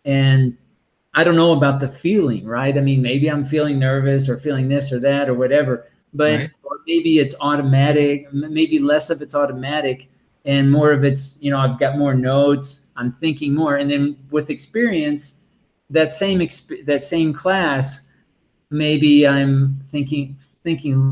I don't know about the feeling, right? I mean, maybe I'm feeling nervous or feeling this or that or whatever, but Right. or maybe it's automatic. Maybe less of it's automatic, and more of it's, you know, I've got more notes. I'm thinking more, and then with experience, that same class, maybe I'm thinking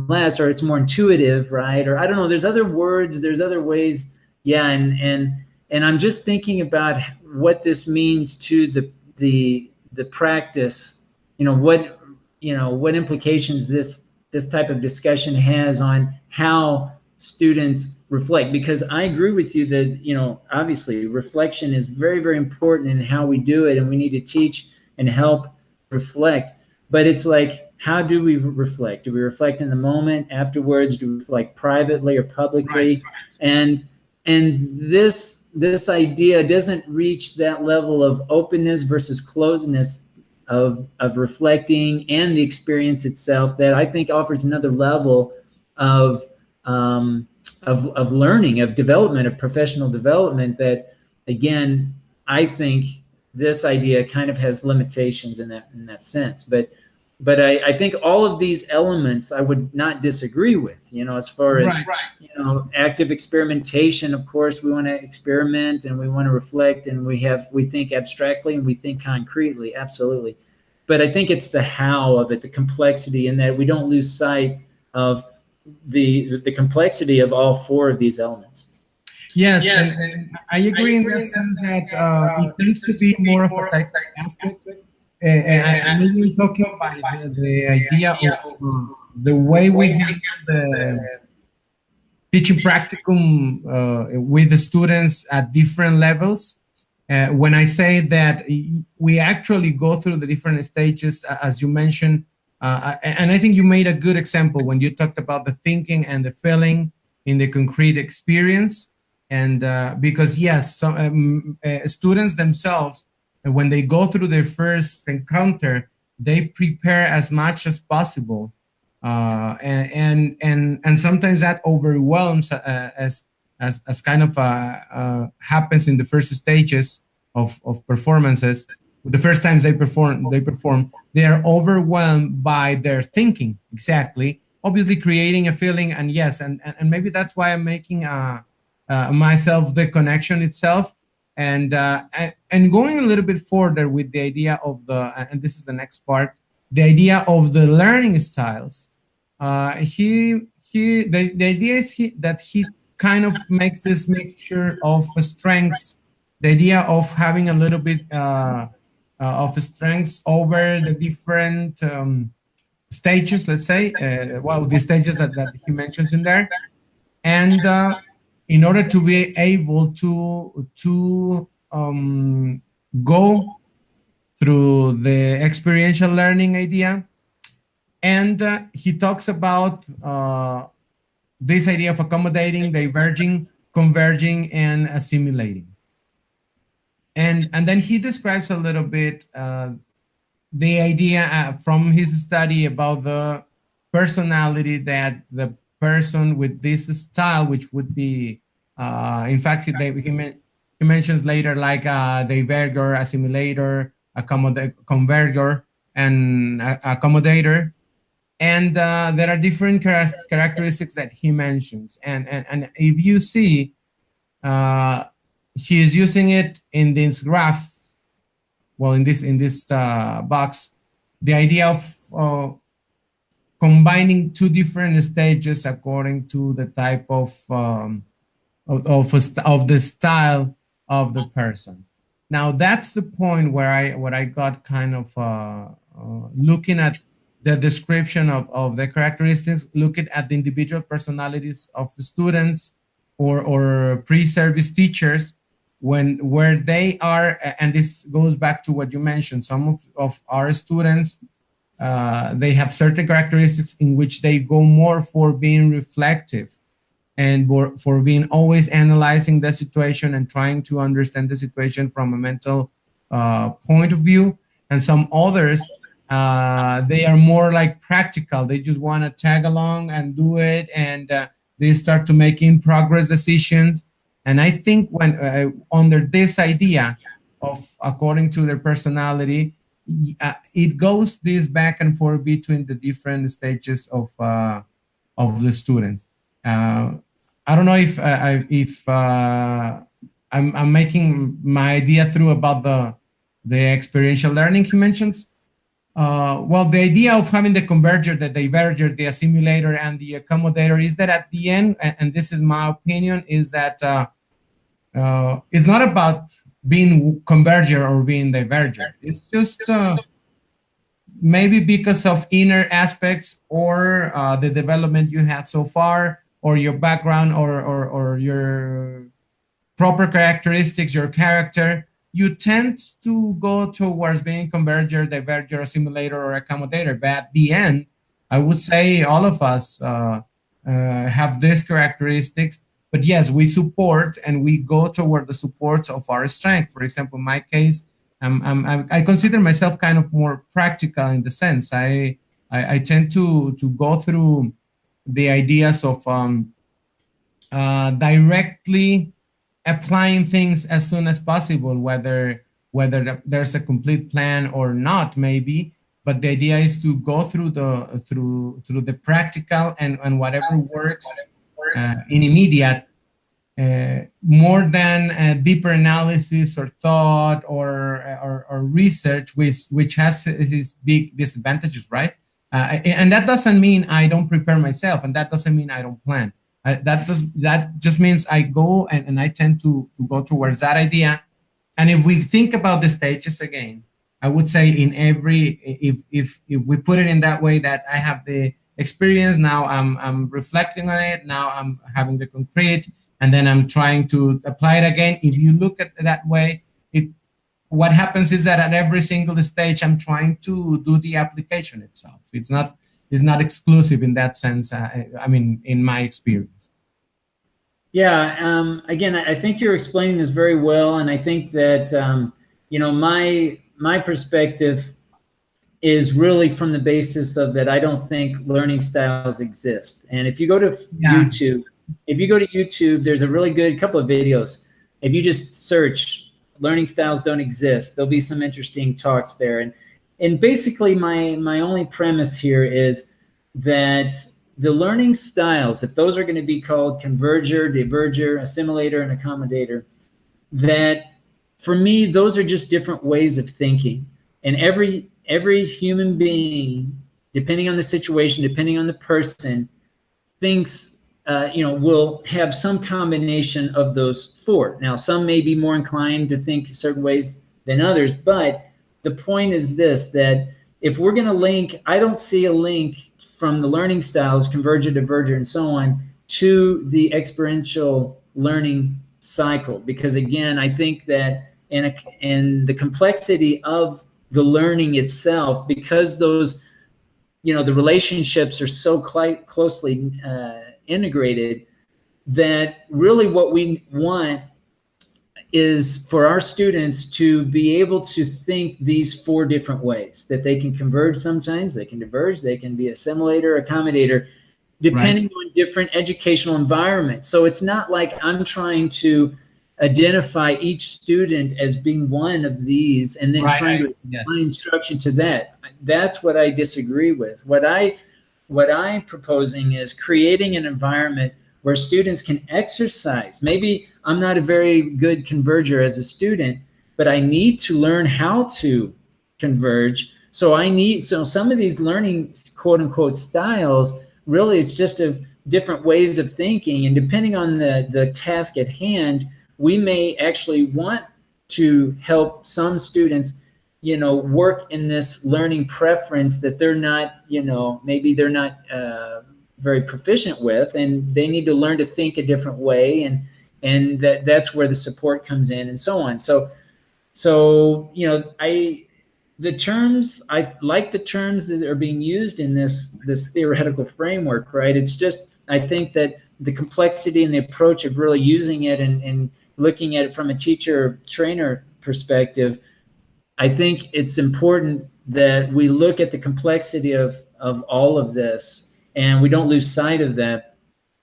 less, or it's more intuitive, right? Or I don't know, there's other words, there's other ways. Yeah. And I'm just thinking about what this means to the practice, what implications this type of discussion has on how students reflect. Because I agree with you that, obviously reflection is very, very important in how we do it, and we need to teach and help reflect. But it's like, how do we reflect? Do we reflect in the moment, afterwards? Do we reflect privately or publicly? Right. And this idea doesn't reach that level of openness versus closeness of reflecting and the experience itself, that I think offers another level of learning, of development, of professional development, that again, I think this idea kind of has limitations in that sense. But I think all of these elements I would not disagree with, as far as, active experimentation. Of course, we want to experiment and we want to reflect, and we think abstractly and we think concretely, absolutely. But I think it's the how of it, the complexity, in that we don't lose sight of the complexity of all four of these elements. Yes, and I agree in that sense that it tends to be more of a psychic aspect. And maybe talking about the idea of the way we handle the teaching practicum with the students at different levels. When I say that we actually go through the different stages, as you mentioned, and I think you made a good example when you talked about the thinking and the feeling in the concrete experience. And because yes, students themselves, when they go through their first encounter, they prepare as much as possible, and sometimes that overwhelms, as kind of happens in the first stages of performances. The first times they perform, they are overwhelmed by their thinking, exactly, obviously creating a feeling. And yes, and maybe that's why I'm making myself the connection itself. And going a little bit further with the idea of and this is the next part, the idea of the learning styles. The idea is that he kind of makes this mixture of strengths, the idea of having a little bit of strengths over the different stages, let's say, the stages that he mentions in there. And in order to be able to go through the experiential learning idea. And he talks about this idea of accommodating, diverging, converging, and assimilating. And then he describes a little bit the idea from his study about the personality that the person with this style, which would be, in fact, he mentions later, like diverger, assimilator, converger, and accommodator. And there are different characteristics that he mentions. And if you see, he's using it in this graph, well, in this box, the idea of combining two different stages according to the type of the style of the person. Now that's the point where I got kind of looking at the description of the characteristics, looking at the individual personalities of students or pre-service teachers. where they are, and this goes back to what you mentioned, some of our students, they have certain characteristics in which they go more for being reflective and for being always analyzing the situation and trying to understand the situation from a mental point of view. And some others, they are more like practical. They just want to tag along and do it, and they start to making progress decisions. And I think when under this idea of according to their personality, it goes this back and forth between the different stages of the students. I don't know if I'm making my idea through about the experiential learning he mentions. Well, the idea of having the converger, the diverger, the assimilator, and the accommodator is that at the end, and this is my opinion, is that it's not about being converger or being diverger. It's just maybe because of inner aspects or the development you had so far, or your background, or your proper characteristics, your character, you tend to go towards being converger, diverger, assimilator, or accommodator. But at the end, I would say all of us have these characteristics. But yes, we support and we go toward the supports of our strength. For example, in my case, I consider myself kind of more practical in the sense I tend to go through the ideas of directly applying things as soon as possible, whether there's a complete plan or not, maybe. But the idea is to go through the practical and whatever works in immediate, more than deeper analysis or thought or research, which has its big disadvantages, right? And that doesn't mean I don't prepare myself, and that doesn't mean I don't plan. That just means I go and I tend to go towards that idea. And if we think about the stages again, I would say in every, if we put it in that way, that I have the experience, now I'm reflecting on it, now I'm having the concrete, and then I'm trying to apply it again. If you look at it that way, what happens is that at every single stage, I'm trying to do the application itself. It's not exclusive in that sense. I mean, in my experience. Yeah. Again, I think you're explaining this very well, and I think that you know, my perspective is really from the basis of that I don't think learning styles exist. And if you go to YouTube, there's a really good couple of videos. If you just search learning styles don't exist, there'll be some interesting talks there. And basically my only premise here is that the learning styles, if those are going to be called converger, diverger, assimilator, and accommodator, that for me, those are just different ways of thinking. And every human being, depending on the situation, depending on the person, thinks you know, will have some combination of those four. Now, some may be more inclined to think certain ways than others, but the point is this, that if we're going to link, I don't see a link from the learning styles, converger, diverger, and so on, to the experiential learning cycle. Because again, I think that in the complexity of the learning itself, because those, you know, the relationships are so closely integrated, that really what we want is for our students to be able to think these four different ways, that they can converge sometimes, they can diverge, they can be assimilator, accommodator, depending on different educational environments. So it's not like I'm trying to identify each student as being one of these and then trying to apply instruction to that. That's what I disagree with. What I'm proposing is creating an environment where students can exercise. Maybe I'm not a very good converger as a student, but I need to learn how to converge. So some of these learning quote unquote styles, really it's just different ways of thinking. And depending on the task at hand, we may actually want to help some students, you know, work in this learning preference that they're not, you know, maybe they're not very proficient with, and they need to learn to think a different way. and that's where the support comes in, and so on. So you know, I like the terms that are being used in this theoretical framework, right? It's just, I think that the complexity and the approach of really using it and looking at it from a teacher trainer perspective, I think it's important that we look at the complexity of all of this, and we don't lose sight of that,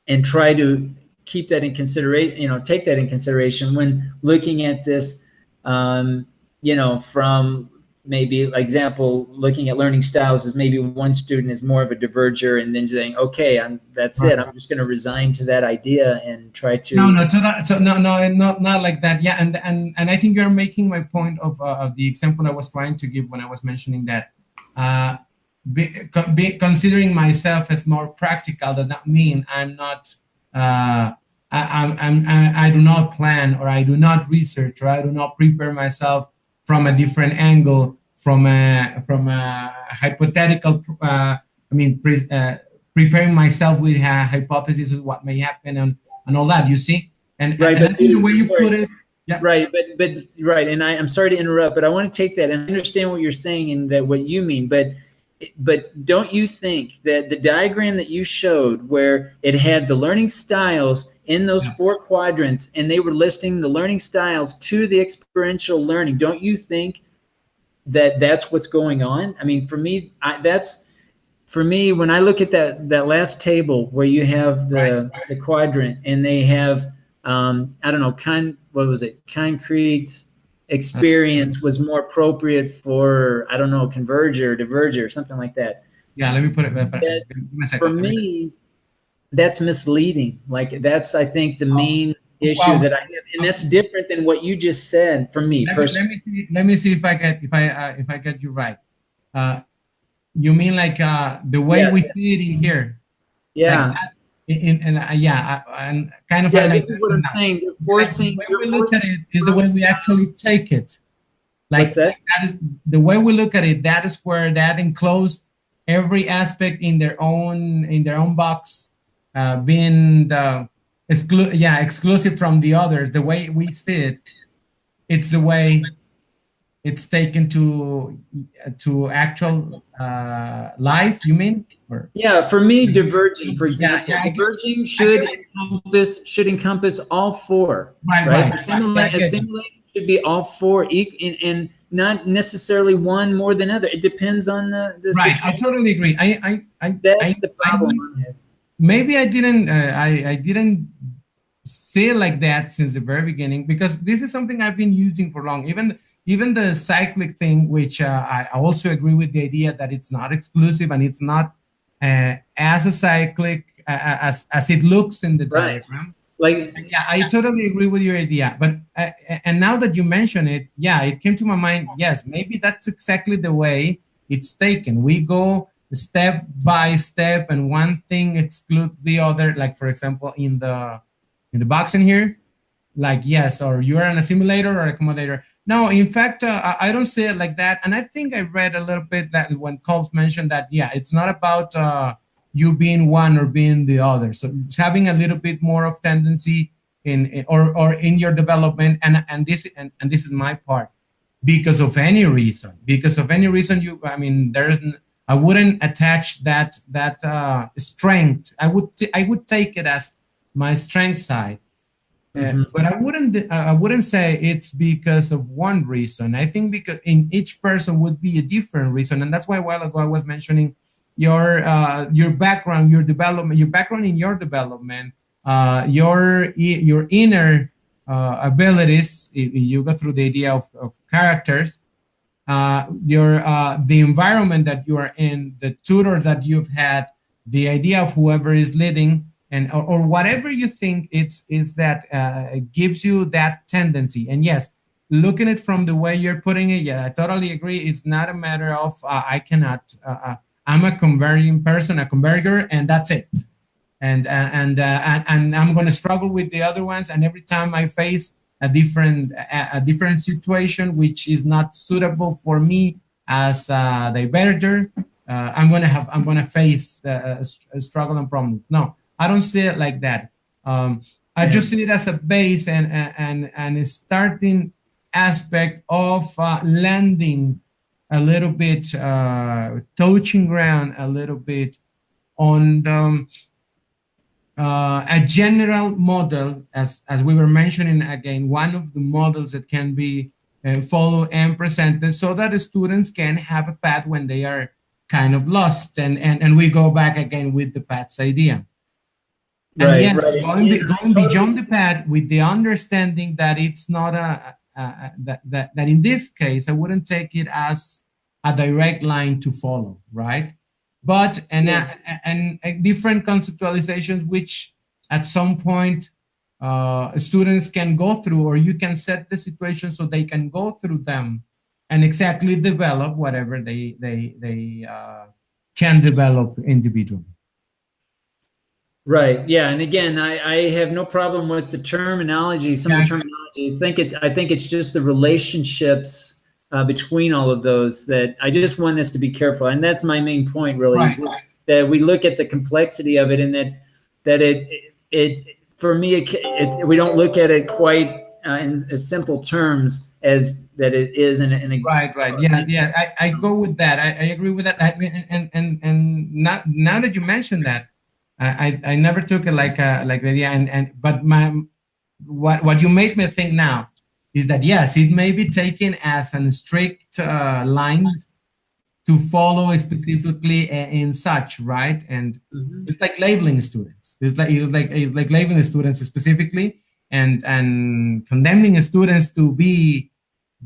and try to keep that in consideration, you know, take that in consideration when looking at this, you know, from maybe, like, example, looking at learning styles as maybe one student is more of a diverger, and then saying, okay, that's it. I'm just going to resign to that idea and try to. No, not like that. Yeah, and I think you're making my point of the example I was trying to give when I was mentioning that. Considering myself as more practical does not mean I'm not. I do not plan, or I do not research, or I do not prepare myself from a different angle, from a hypothetical. Preparing myself with a hypothesis of what may happen and all that. You see, and right. And I think the way you put it. Yeah. Right, but right, and I'm sorry to interrupt, but I want to take that and understand what you're saying and that what you mean, but don't you think that the diagram that you showed, where it had the learning styles in those 4 quadrants, and they were listing the learning styles to the experiential learning, don't you think that that's what's going on? I mean, for me, when I look at that last table where you have the quadrant, and they have I don't know, concrete experience was more appropriate for, I don't know, converger, diverger, or something like that. Yeah, let me put it back. For me, that's misleading. Like, that's, I think, the main issue that I have, and that's different than what you just said. For me personally, let me see if I get you right. You mean like the way we see it in here? Yeah. Like and kind of. Yeah, this is what I'm saying. You're forcing. The way we look at it is the way we actually take it. Like, what's that? That is the way we look at it. That is where that enclosed every aspect in their own box, being exclusive from the others. The way we see it, it's the way it's taken to actual life. You mean? Yeah, for me, diverging, for example, diverging should encompass all 4. Right. Assimilating should be all 4, and not necessarily one more than other. It depends on the right. situation. I totally agree. That's the problem. Maybe I didn't say it like that since the very beginning, because this is something I've been using for long. Even the cyclic thing, which I also agree with the idea that it's not exclusive and it's not as a cyclic as it looks in the diagram. Like, yeah, I totally agree with your idea. But and now that you mention it, yeah, it came to my mind. Yes, maybe that's exactly the way it's taken. We go step by step, and one thing excludes the other. Like, for example, in the box in here, like, yes, or you're an assimilator or accommodator. No, in fact, I don't say it like that. And I think I read a little bit that when Colb's mentioned that, yeah, it's not about you being one or being the other. So it's having a little bit more of tendency in your development. And this is my part. Because of any reason, I wouldn't attach that strength. I would take it as my strength side. But I wouldn't say it's because of one reason. I think because in each person would be a different reason, and that's why a while ago I was mentioning your background, your development, your background in your development, your inner abilities. You go through the idea of characters, the environment that you are in, the tutors that you've had, the idea of whoever is leading. And or whatever you think is that gives you that tendency. And yes, looking at it from the way you're putting it, yeah, I totally agree. It's not a matter of I cannot. I'm a converging person, a converger, and that's it. And I'm going to struggle with the other ones. And every time I face a different situation which is not suitable for me as a diverger, I'm going to face a struggle and problems. No. I don't see it like that. I just see it as a base and a starting aspect of landing a little bit, touching ground a little bit on a general model, as we were mentioning again, one of the models that can be followed and presented so that the students can have a path when they are kind of lost. And we go back again with the paths idea. And Right, yes, right. going beyond the path with the understanding that it's not that in this case, I wouldn't take it as a direct line to follow, right? But and different conceptualizations, which at some point students can go through, or you can set the situation so they can go through them and exactly develop whatever they can develop individually. Right. Yeah. And again, I have no problem with the terminology. Some of the terminology. I think it's just the relationships between all of those that I just want us to be careful. And that's my main point, really, Right. is that we look at the complexity of it, and that it for me we don't look at it quite in as simple terms as that it is in a Right. Yeah. I go with that. I agree with that. And now that you mentioned that, I never took it like the idea, but what you made me think now is that yes, it may be taken as a strict line to follow specifically in such, right? And it's like labeling students. It's like labeling students specifically and condemning students to be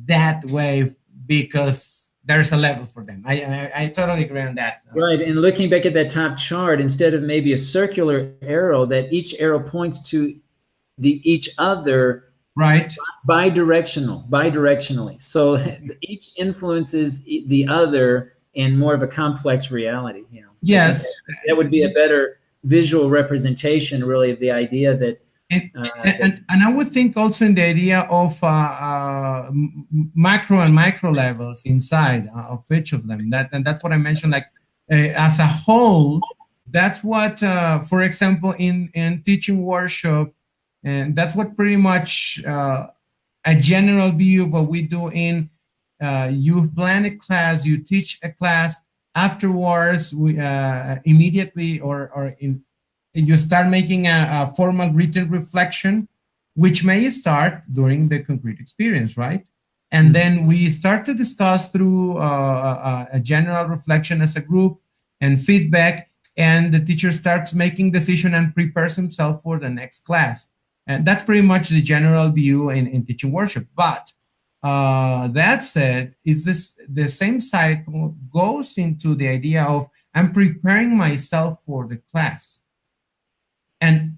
that way because there's a level for them. I totally agree on that. Right, and looking back at that top chart, instead of maybe a circular arrow, that each arrow points to each other, right, bidirectionally. So each influences the other in more of a complex reality. You know. Yes, that would be a better visual representation, really, of the idea that. And I would think also in the idea of macro and micro levels inside of each of them. And that's what I mentioned. Like as a whole, that's what, for example, in teaching workshop, and that's what pretty much a general view of what we do in. You plan a class, you teach a class. Afterwards, we immediately you start making a formal written reflection, which may start during the concrete experience, right? And then we start to discuss through a general reflection as a group and feedback, and the teacher starts making decision and prepares himself for the next class. And that's pretty much the general view in teaching workshop. But that said, the same cycle goes into the idea of I'm preparing myself for the class. And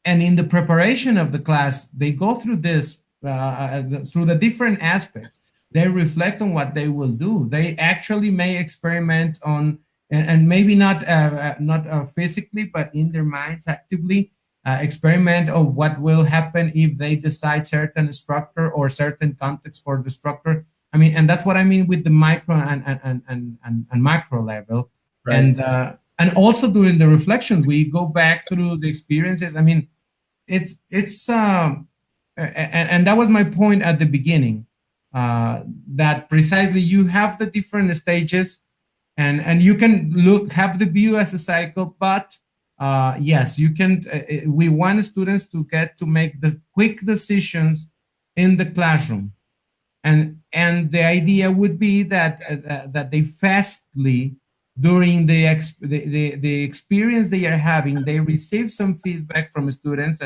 in the preparation of the class, they go through this, through the different aspects. They reflect on what they will do. They actually may experiment on, and maybe not physically, but in their minds actively experiment of what will happen if they decide certain structure or certain context for the structure. I mean, and that's what I mean with the micro and macro level. Right. And also during the reflection, we go back through the experiences. I mean, and that was my point at the beginning, that precisely you have the different stages, and you can have the view as a cycle, but yes, you can. We want students to get to make the quick decisions in the classroom, and the idea would be that they fastly, during the experience they are having, they receive some feedback from students,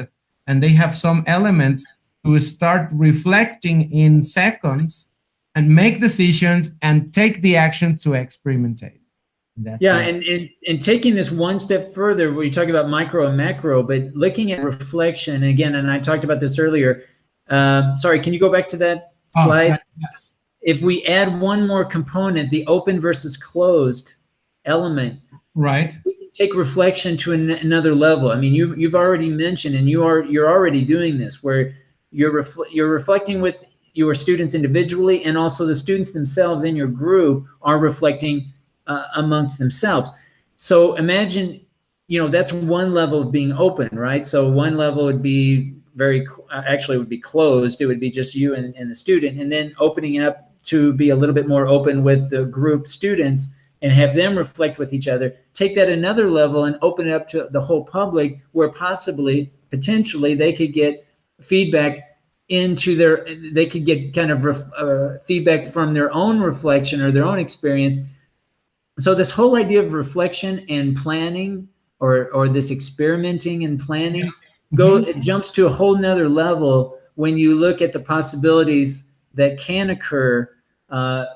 and they have some elements to start reflecting in seconds and make decisions and take the action to experimentate. And taking this one step further, we talk about micro and macro, but looking at reflection again, and I talked about this earlier. Sorry, can you go back to that slide? Yes. If we add one more component, the open versus closed element, right, we can take reflection to another level. I mean, you've already mentioned, and you're already doing this, where you're reflecting with your students individually, and also the students themselves in your group are reflecting amongst themselves. So imagine you know, that's one level of being open, right? So one level would be actually it would be closed. It would be just you and the student, and then opening up to be a little bit more open with the group students and have them reflect with each other. Take that another level and open it up to the whole public, where potentially they could get feedback into they could get kind of feedback from their own reflection or their own experience. So this whole idea of reflection and planning, or this experimenting and planning, it jumps to a whole nother level when you look at the possibilities that can occur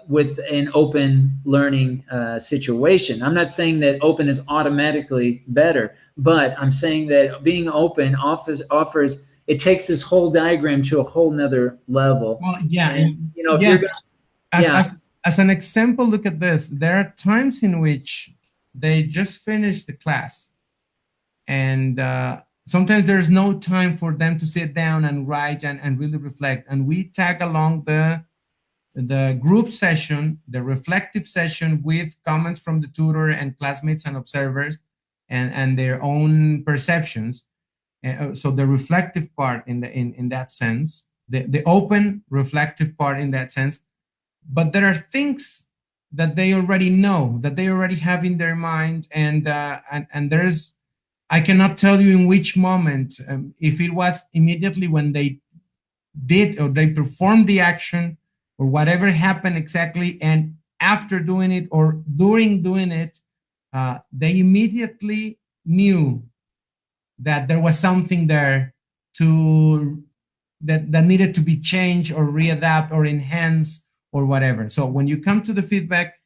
with an open learning situation. I'm not saying that open is automatically better, but I'm saying that being open offers, it takes this whole diagram to a whole nother level. Well, yeah, and, you know, if yes, you're as an example, look at this. There are times in which they just finish the class, and sometimes there's no time for them to sit down and write and really reflect. And we tag along the group session, the reflective session, with comments from the tutor and classmates and observers, and their own perceptions. So the reflective part in that sense, the open reflective part in that sense. But there are things that they already know, that they already have in their mind, and there's, I cannot tell you in which moment, if it was immediately when they did or they performed the action, or whatever happened exactly, and after doing it or during doing it, they immediately knew that there was something there that needed to be changed or readapt or enhance or whatever. So when you come to the feedback,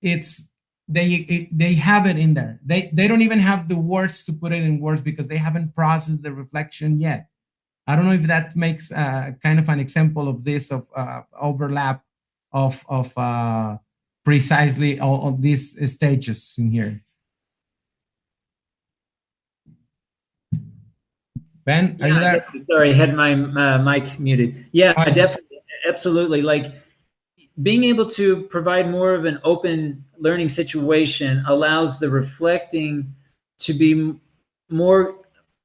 it's they have it in there. They don't even have the words to put it in words because they haven't processed the reflection yet. I don't know if that makes kind of an example of this, of overlap of precisely all of these stages in here. Ben, are you there? Sorry, I had my mic muted. Yeah, definitely, absolutely. Like, being able to provide more of an open learning situation allows the reflecting to be more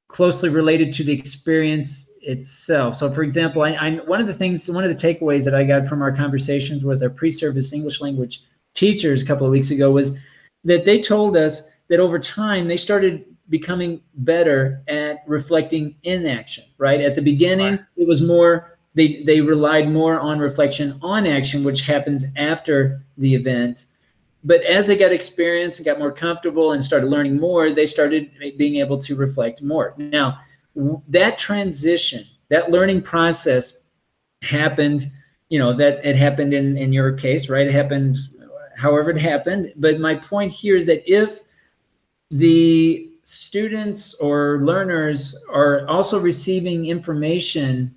closely related to the experience itself. So, for example, one of the takeaways that I got from our conversations with our pre-service English language teachers a couple of weeks ago was that they told us that over time they started becoming better at reflecting in action, right? At the beginning, it was more, they relied more on reflection on action, which happens after the event. But as they got experience and got more comfortable and started learning more, they started being able to reflect more. Now, that transition, that learning process happened, that it happened in your case, right? It happened however it happened. But my point here is that if the students or learners are also receiving information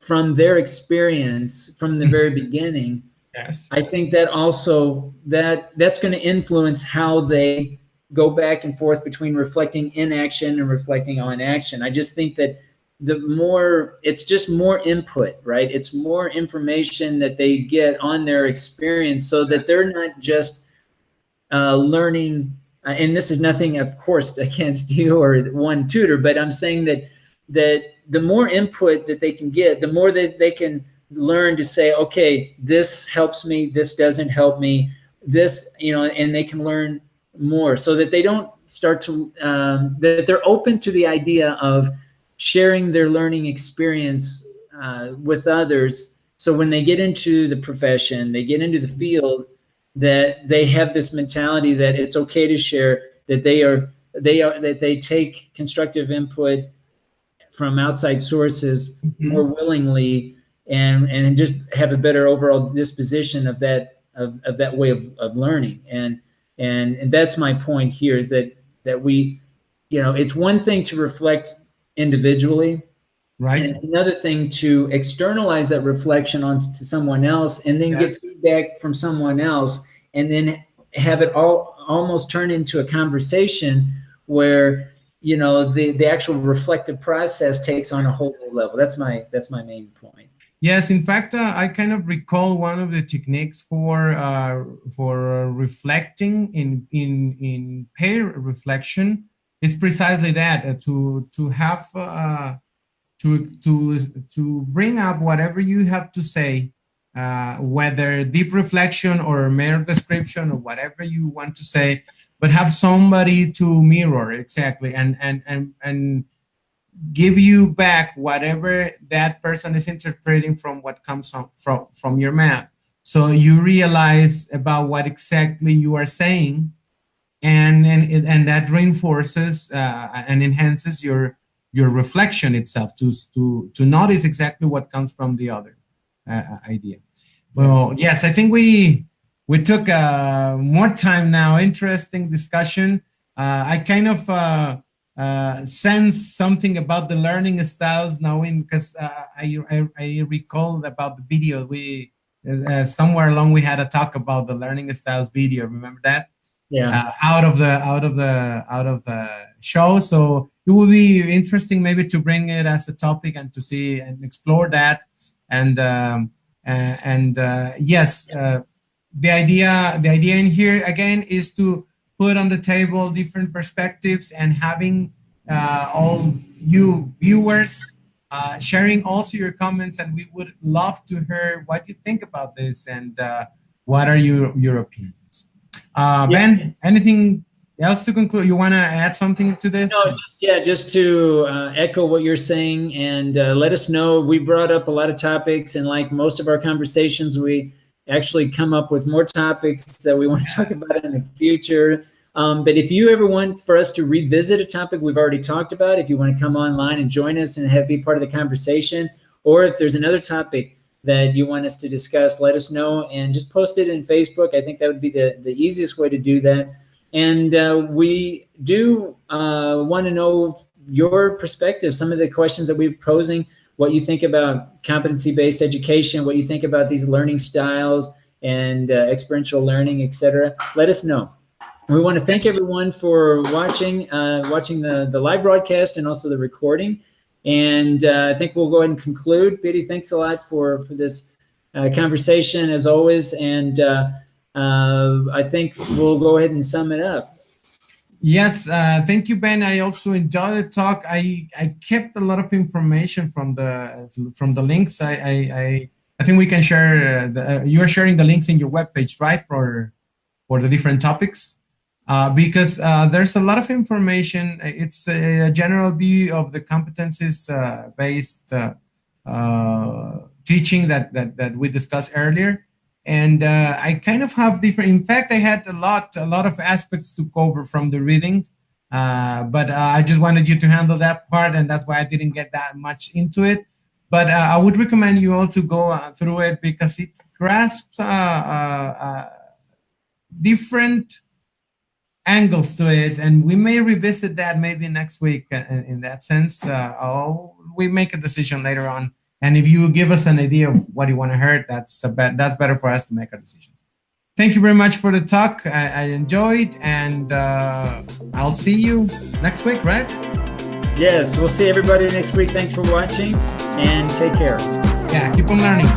from their experience from the very beginning, yes, I think that also that's going to influence how they go back and forth between reflecting in action and reflecting on action. I just think that it's just more input, right? It's more information that they get on their experience, so that they're not just learning. And this is nothing, of course, against you or one tutor, but I'm saying that the more input that they can get, the more that they can learn to say, okay, this helps me, this doesn't help me, this, and they can learn more, so that they don't start to, that they're open to the idea of sharing their learning experience with others. So when they get into the profession, they get into the field, that they have this mentality that it's okay to share, that they take constructive input from outside sources more willingly, and just have a better overall disposition of that way of learning. And that's my point here, is that we, it's one thing to reflect individually, right? And it's another thing to externalize that reflection onto someone else, and then get feedback from someone else, and then have it almost turn into a conversation where, the actual reflective process takes on a whole new level. That's my main point. Yes, in fact, I kind of recall one of the techniques for reflecting in pair reflection. It's precisely that to have to bring up whatever you have to say, whether deep reflection or mere description or whatever you want to say, but have somebody to mirror exactly and give you back whatever that person is interpreting from what comes from your mouth. So you realize about what exactly you are saying, and that reinforces and enhances your reflection itself to notice exactly what comes from the other idea. Well, yes, I think we took more time now. Interesting discussion. I kind of sense something about the learning styles now, because I recall about the video we somewhere along we had a talk about the learning styles video. Remember that? Yeah. Out of the show. So it will be interesting maybe to bring it as a topic and to see and explore that. And yes, the idea in here again is to put on the table different perspectives and having all you viewers sharing also your comments, and we would love to hear what you think about this and what are your opinions. Ben, anything else to conclude? You want to add something to this? No, just to echo what you're saying and let us know. We brought up a lot of topics, and like most of our conversations, we actually come up with more topics that we want to talk about in the future. But if you ever want for us to revisit a topic we've already talked about, if you want to come online and join us and be part of the conversation, or if there's another topic that you want us to discuss, let us know and just post it in Facebook. I think that would be the easiest way to do that. And we do want to know your perspective, some of the questions that we're posing, what you think about competency-based education, what you think about these learning styles and experiential learning, etc. Let us know. We want to thank everyone for watching the live broadcast and also the recording. And I think we'll go ahead and conclude. Piry, thanks a lot for this conversation as always. And I think we'll go ahead and sum it up. Yes, thank you, Ben. I also enjoyed the talk. I kept a lot of information from the links. I think we can share. You're sharing the links in your webpage, right, for the different topics. Because there's a lot of information. It's a general view of the competencies-based teaching that we discussed earlier, and I kind of have different. In fact, I had a lot of aspects to cover from the readings, but I just wanted you to handle that part, and that's why I didn't get that much into it. But I would recommend you all to go through it because it grasps different angles to it, and we may revisit that maybe next week in that sense. We make a decision later on, and if you give us an idea of what you want to hear, that's better for us to make our decisions. Thank you very much for the talk. I enjoyed, and I'll see you next week, right? Yes, we'll see everybody next week. Thanks for watching, and take care. Yeah, keep on learning.